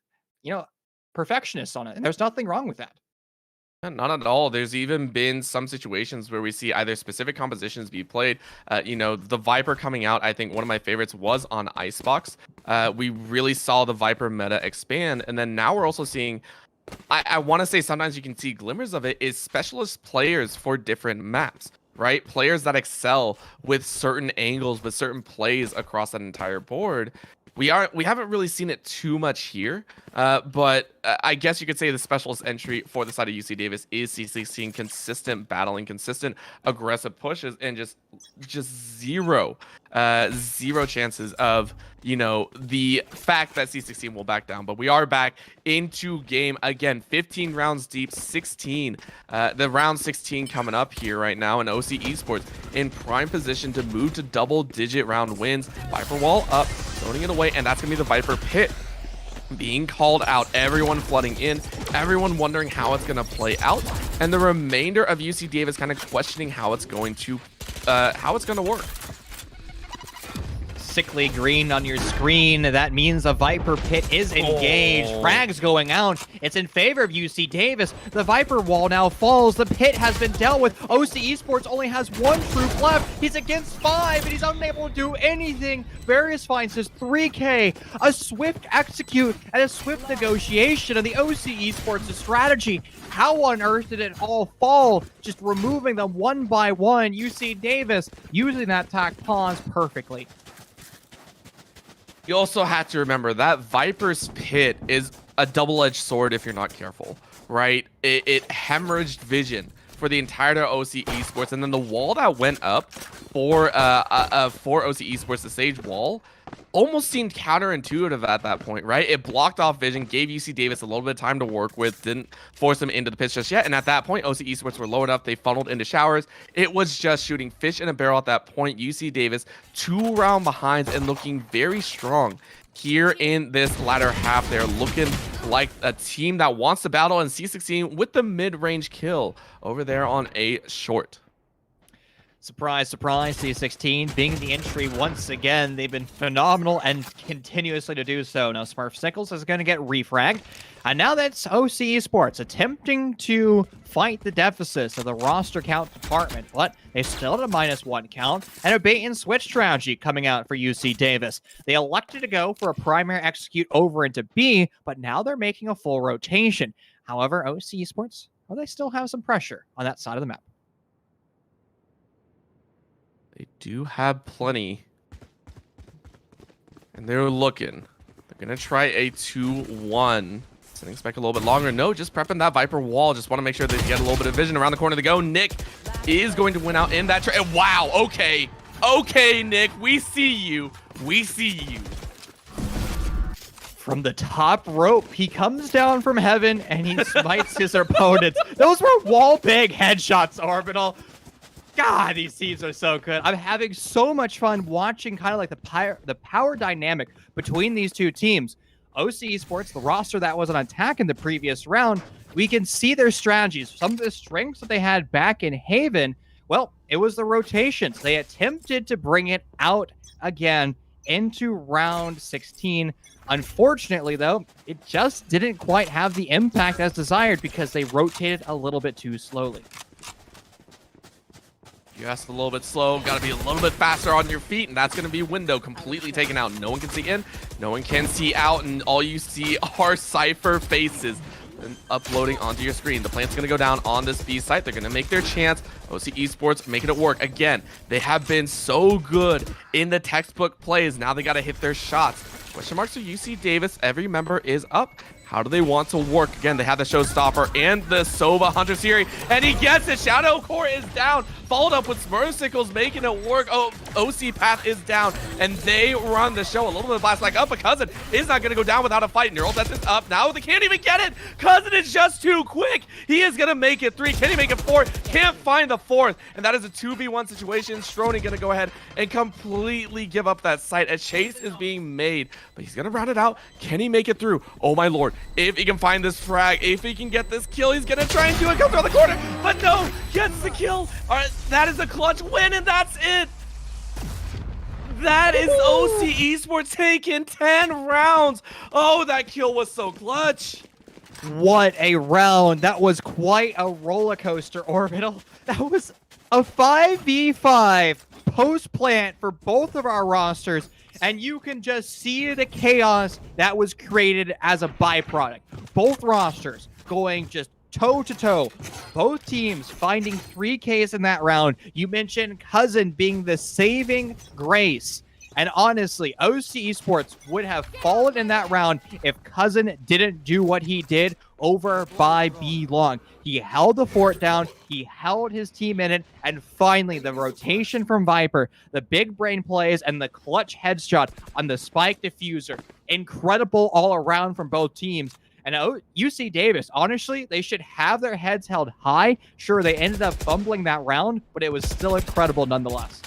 perfectionists on it. And there's nothing wrong with that. Not at all. There's even been some situations where we see either specific compositions be played. The Viper coming out, I think one of my favorites was on Icebox. We really saw the Viper meta expand, and then now we're also seeing, I want to say sometimes you can see glimmers of it, is specialist players for different maps, right? Players that excel with certain angles, with certain plays across that entire board. We haven't really seen it too much here, but I guess you could say the specialist entry for the side of UC Davis is C16, consistent battling, consistent aggressive pushes, and just zero chances of the fact that C16 will back down. But we are back into game again, 15 rounds deep, 16. The round 16 coming up here right now, and OC Esports in prime position to move to double-digit round wins. Viper wall up, zoning it away, and that's gonna be the Viper pit being called out. Everyone flooding in, everyone wondering how it's gonna play out, and the remainder of UC Davis kind of questioning how it's going to work. Sickly green on your screen. That means the Viper pit is engaged. Frags going out. It's in favor of UC Davis. The Viper wall now falls. The pit has been dealt with. OC Esports only has one troop left. He's against 5 and he's unable to do anything. Various finds his 3K. A swift execute and a swift negotiation of the OC Esports strategy. How on earth did it all fall? Just removing them one by one. UC Davis using that tac pawns perfectly. You also have to remember that Viper's pit is a double-edged sword if you're not careful, right? It hemorrhaged vision for the entire OC Esports, and then the wall that went up for OC Esports, the Sage wall, almost seemed counterintuitive at that point, right? It blocked off vision, gave UC Davis a little bit of time to work with, didn't force them into the pits just yet, and at that point, OC Esports were low enough, they funneled into showers. It was just shooting fish in a barrel at that point. UC Davis 2 round behind and looking very strong here in this latter half. They're looking like a team that wants to battle, and C16 with the mid-range kill over there on a short. Surprise, surprise, C16 being the entry once again. They've been phenomenal and continuously to do so. Now Smurf Sickles is going to get refragged. And now that's OC Esports attempting to fight the deficits of the roster count department, but they still at a -1 count and a bait and switch strategy coming out for UC Davis. They elected to go for a primary execute over into B, but now they're making a full rotation. However, OC Esports, well, they still have some pressure on that side of the map. They do have plenty. And they're looking. They're going to try a 2-1. Sitting spec a little bit longer. No, just prepping that Viper wall. Just want to make sure they get a little bit of vision around the corner to go. Nick is going to win out in that trade. Wow, okay. Okay, Nick, we see you. We see you. From the top rope, he comes down from heaven and he smites his opponents. Those were wall big headshots, Orbital. God, these teams are so good. I'm having so much fun watching kind of like the power dynamic between these two teams. OC Esports, the roster that was on attack in the previous round, we can see their strategies. Some of the strengths that they had back in Haven, well, it was the rotations. They attempted to bring it out again into round 16. Unfortunately, though, it just didn't quite have the impact as desired because they rotated a little bit too slowly. You asked a little bit slow, got to be a little bit faster on your feet, and that's going to be window completely taken out. No one can see in, no one can see out, and all you see are Cypher faces and uploading onto your screen. The plant's going to go down on this B site. They're going to make their chance. OC Esports making it work. Again, they have been so good in the textbook plays. Now they got to hit their shots. Question marks for UC Davis. Every member is up. How do they want to work? Again, they have the Showstopper and the Sova Hunter Siri, and he gets it. Shadow Core is down, followed up with Smurfsicles making it work. Oh, OC Path is down, and they run the show. A little bit of blast like up, but Cousin is not going to go down without a fight. Neural Death is up now. They can't even get it. Cousin is just too quick. He is going to make it 3. Can he make it 4? Can't find the 4th, and that is a 2v1 situation. Stroni going to go ahead and completely give up that site. A chase is being made, but he's going to round it out. Can he make it through? Oh my lord. If he can find this frag, if he can get this kill, he's going to try and do it. Comes around the corner, but no, gets the kill. All right, that is a clutch win, and that's it. That is OC Esports taking 10 rounds. Oh, that kill was so clutch. What a round. That was quite a roller coaster, Orbital. That was a 5v5 post plant for both of our rosters, and you can just see the chaos that was created as a byproduct. Both rosters going just toe to toe. Both teams finding 3Ks in that round. You mentioned Cousin being the saving grace. And honestly, OC Esports would have fallen in that round if Cousin didn't do what he did over by B Long. He held the fort down, he held his team in it, and finally the rotation from Viper, the big brain plays, and the clutch headshot on the spike diffuser. Incredible all around from both teams. And UC Davis, honestly, they should have their heads held high. Sure, they ended up fumbling that round, but it was still incredible nonetheless.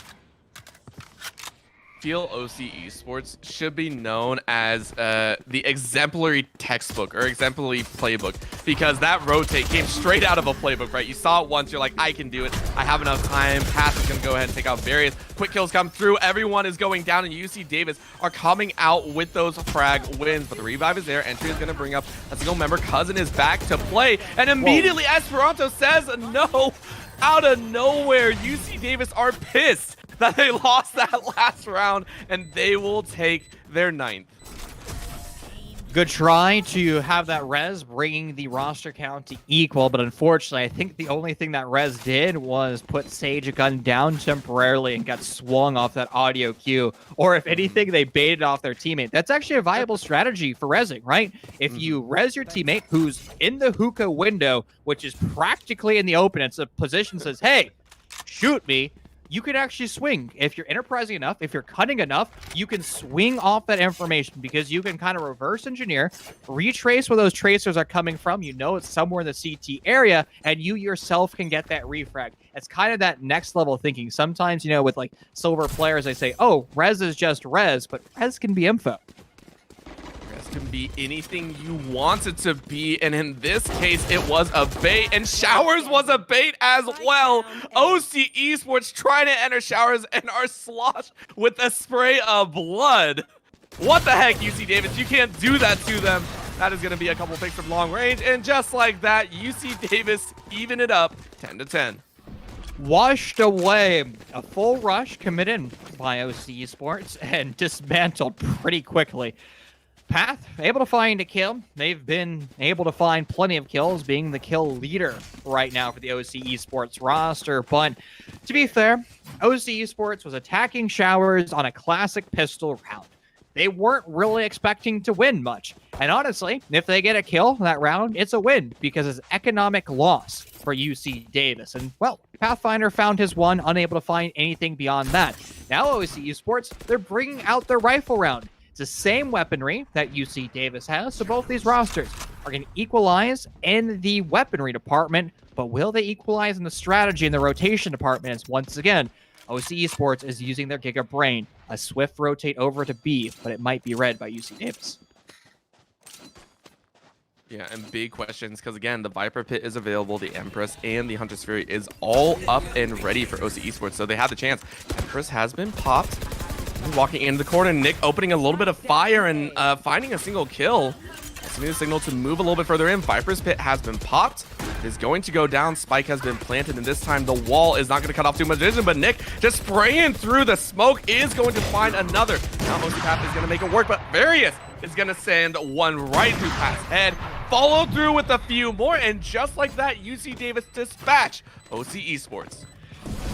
Feel OC Esports should be known as the exemplary textbook or exemplary playbook, because that rotate came straight out of a playbook, right? You saw it once, you're like, I can do it. I have enough time. Pass is going to go ahead and take out various. Quick kills come through. Everyone is going down, and UC Davis are coming out with those frag wins. But the revive is there. Entry is going to bring up a single member. Cousin is back to play, and immediately Esperanto says no. Out of nowhere, UC Davis are pissed that they lost that last round, and they will take their 9th. Good try to have that res, bringing the roster count to equal, but unfortunately, I think the only thing that res did was put Sage gun down temporarily and got swung off that audio cue. Or if anything, they baited off their teammate. That's actually a viable strategy for resing, right? If you res your teammate who's in the hookah window, which is practically in the open, it's a position that says, hey, shoot me, you can actually swing. If you're enterprising enough, if you're cunning enough, you can swing off that information, because you can kind of reverse engineer, retrace where those tracers are coming from. You know it's somewhere in the CT area, and you yourself can get that refrag. It's kind of that next level thinking. Sometimes, you know, with like silver players, they say, oh, res is just res, but res can be info. Can be anything you want it to be, and in this case it was a bait, and Showers was a bait as well. OC Esports trying to enter Showers and are sloshed with a spray of blood. What the heck, UC Davis? You can't do that to them. That is going to be a couple picks from long range, and just like that, UC Davis even it up 10-10. Washed away. A full rush committed by OC Esports and dismantled pretty quickly. Path, able to find a kill. They've been able to find plenty of kills, being the kill leader right now for the OC Esports roster. But to be fair, OC Esports was attacking Showers on a classic pistol round. They weren't really expecting to win much. And honestly, if they get a kill that round, it's a win, because it's economic loss for UC Davis. And, well, Pathfinder found his one, unable to find anything beyond that. Now OC Esports, they're bringing out their rifle round. The same weaponry that UC Davis has, so both these rosters are going to equalize in the weaponry department, but will they equalize in the strategy and the rotation department? As once again, OC Esports is using their Giga Brain, a swift rotate over to B, but it might be read by UC Davis. Yeah, and big questions, because again, the Viper Pit is available, the Empress and the Hunter's Fury is all up and ready for OC Esports, so they have the chance. Empress has been popped. Walking into the corner, Nick opening a little bit of fire and finding a single kill. Sending the signal to move a little bit further in. Viper's Pit has been popped. It is going to go down. Spike has been planted, and this time the wall is not going to cut off too much vision, but Nick just spraying through the smoke is going to find another. Now OCPath is going to make it work, but Various is going to send one right through Path's head. Follow through with a few more, and just like that, UC Davis dispatch OC Esports.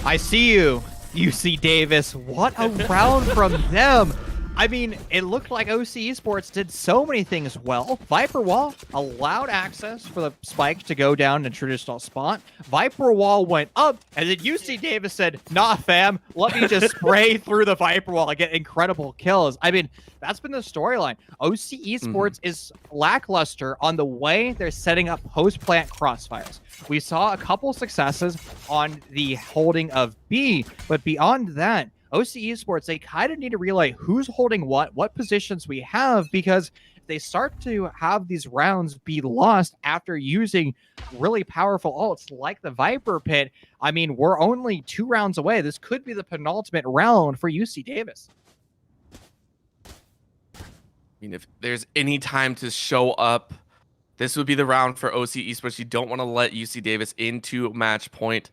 I see you, UC Davis. What a round from them. I mean, it looked like OC Esports did so many things well. Viper Wall allowed access for the spike to go down in a traditional spot. Viper Wall went up, and then UC Davis said, nah, fam, let me just spray through the Viper Wall and get incredible kills. I mean, that's been the storyline. OC Esports is lackluster on the way they're setting up post-plant crossfires. We saw a couple successes on the holding of B, but beyond that, OC Esports, they kind of need to realize who's holding what positions we have, because if they start to have these rounds be lost after using really powerful ults like the Viper Pit, I mean, we're only 2 rounds away. This could be the penultimate round for UC Davis. I mean, if there's any time to show up This would be the round for OC Esports. You don't want to let UC Davis into match point.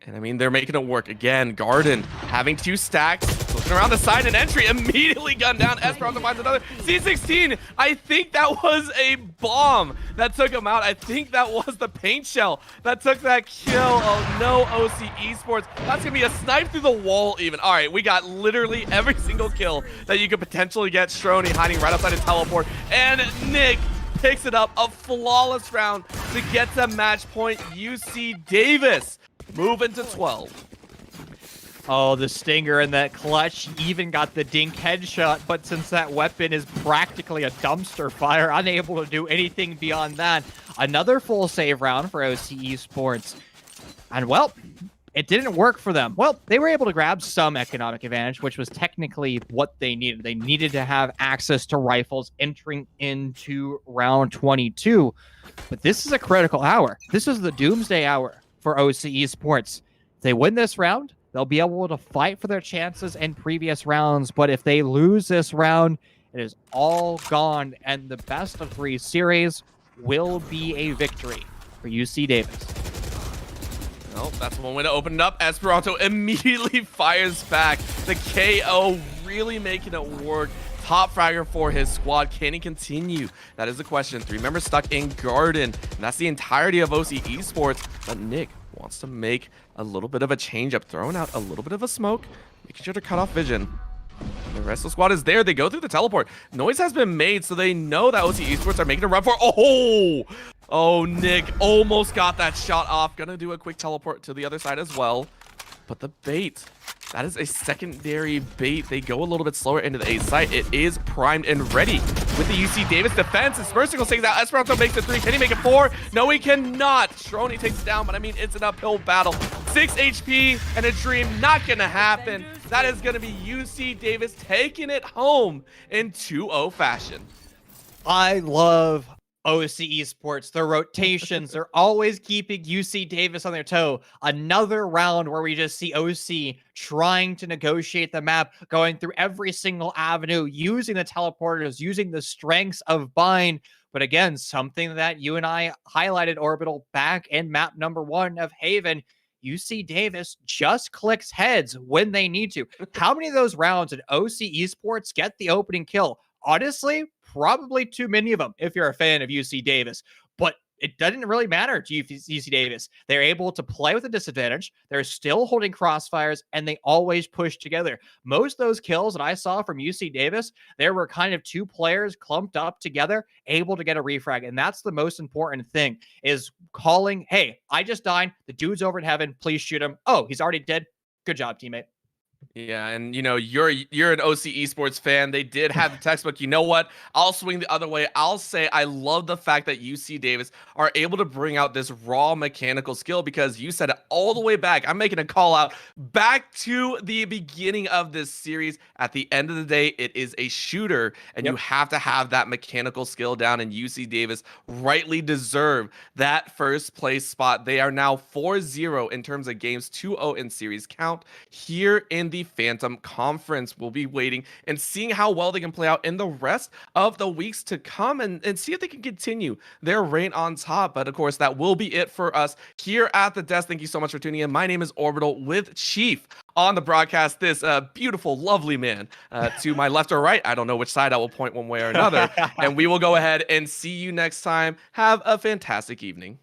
And I mean, they're making it work. Again, Garden having 2 stacks, looking around the side and entry, immediately gunned down. Esperanto finds another. C16, I think that was a bomb that took him out. I think that was the paint shell that took that kill. Oh no, OC Esports. That's going to be a snipe through the wall even. All right, we got literally every single kill that you could potentially get. Strony hiding right outside his teleport. And Nick picks it up. A flawless round to get to match point. UC Davis moving to 12. Oh, the stinger and that clutch even got the dink headshot, but since that weapon is practically a dumpster fire, unable to do anything beyond that. Another full save round for OC Esports. And well, it didn't work for them. Well, they were able to grab some economic advantage, which was technically what they needed. They needed to have access to rifles entering into round 22. But this is a critical hour. This is the doomsday hour for OC Esports. If they win this round, they'll be able to fight for their chances in previous rounds. But if they lose this round, it is all gone. And the best of 3 series will be a victory for UC Davis. Well, that's one way to open it up. Esperanto immediately fires back. The KO really making it work. Top fragger for his squad. Can he continue? That is the question. 3 members stuck in Garden, and that's the entirety of OC Esports. But Nick wants to make a little bit of a change up, throwing out a little bit of a smoke, making sure to cut off vision. And the rest of the squad is there. They go through the teleport. Noise has been made, so they know that OC Esports are making a run for. Oh, Nick almost got that shot off. Gonna do a quick teleport to the other side as well. But the bait, that is a secondary bait. They go a little bit slower into the A site. It is primed and ready with the UC Davis defense. And Spursicles takes out. Esperanto makes it 3. Can he make it 4? No, he cannot. Strony takes it down, but I mean, it's an uphill battle. 6 HP and a dream, not gonna happen. That is gonna be UC Davis taking it home in 2-0 fashion. I love OC Esports, their rotations, they're always keeping UC Davis on their toe. Another round where we just see OC trying to negotiate the map, going through every single avenue, using the teleporters, using the strengths of Bind. But again, something that you and I highlighted, Orbital, back in map number 1 of Haven. UC Davis just clicks heads when they need to. How many of those rounds did OC Esports get the opening kill? Honestly, probably too many of them if you're a fan of UC Davis. But it doesn't really matter to UC Davis. They're able to play with a disadvantage. They're still holding crossfires, and they always push together. Most of those kills that I saw from UC Davis, there were kind of 2 players clumped up together, able to get a refrag. And that's the most important thing, is calling, hey, I just died. The dude's over in heaven. Please shoot him. Oh, he's already dead. Good job, teammate. Yeah, and you know, you're an OC Esports fan. They did have the textbook. You know what? I'll swing the other way. I'll say I love the fact that UC Davis are able to bring out this raw mechanical skill, because you said it all the way back. I'm making a call out back to the beginning of this series. At the end of the day, it is a shooter, and you have to have that mechanical skill down, and UC Davis rightly deserve that first place spot. They are now 4-0 in terms of games, 2-0 in series count here in the Phantom Conference. We'll be waiting and seeing how well they can play out in the rest of the weeks to come, and see if they can continue their reign on top. But of course, that will be it for us here at the desk. Thank you so much for tuning in. My name is Orbital, with Chief on the broadcast, this beautiful, lovely man to my left or right. I don't know which side I will point one way or another. And we will go ahead and see you next time. Have a fantastic evening.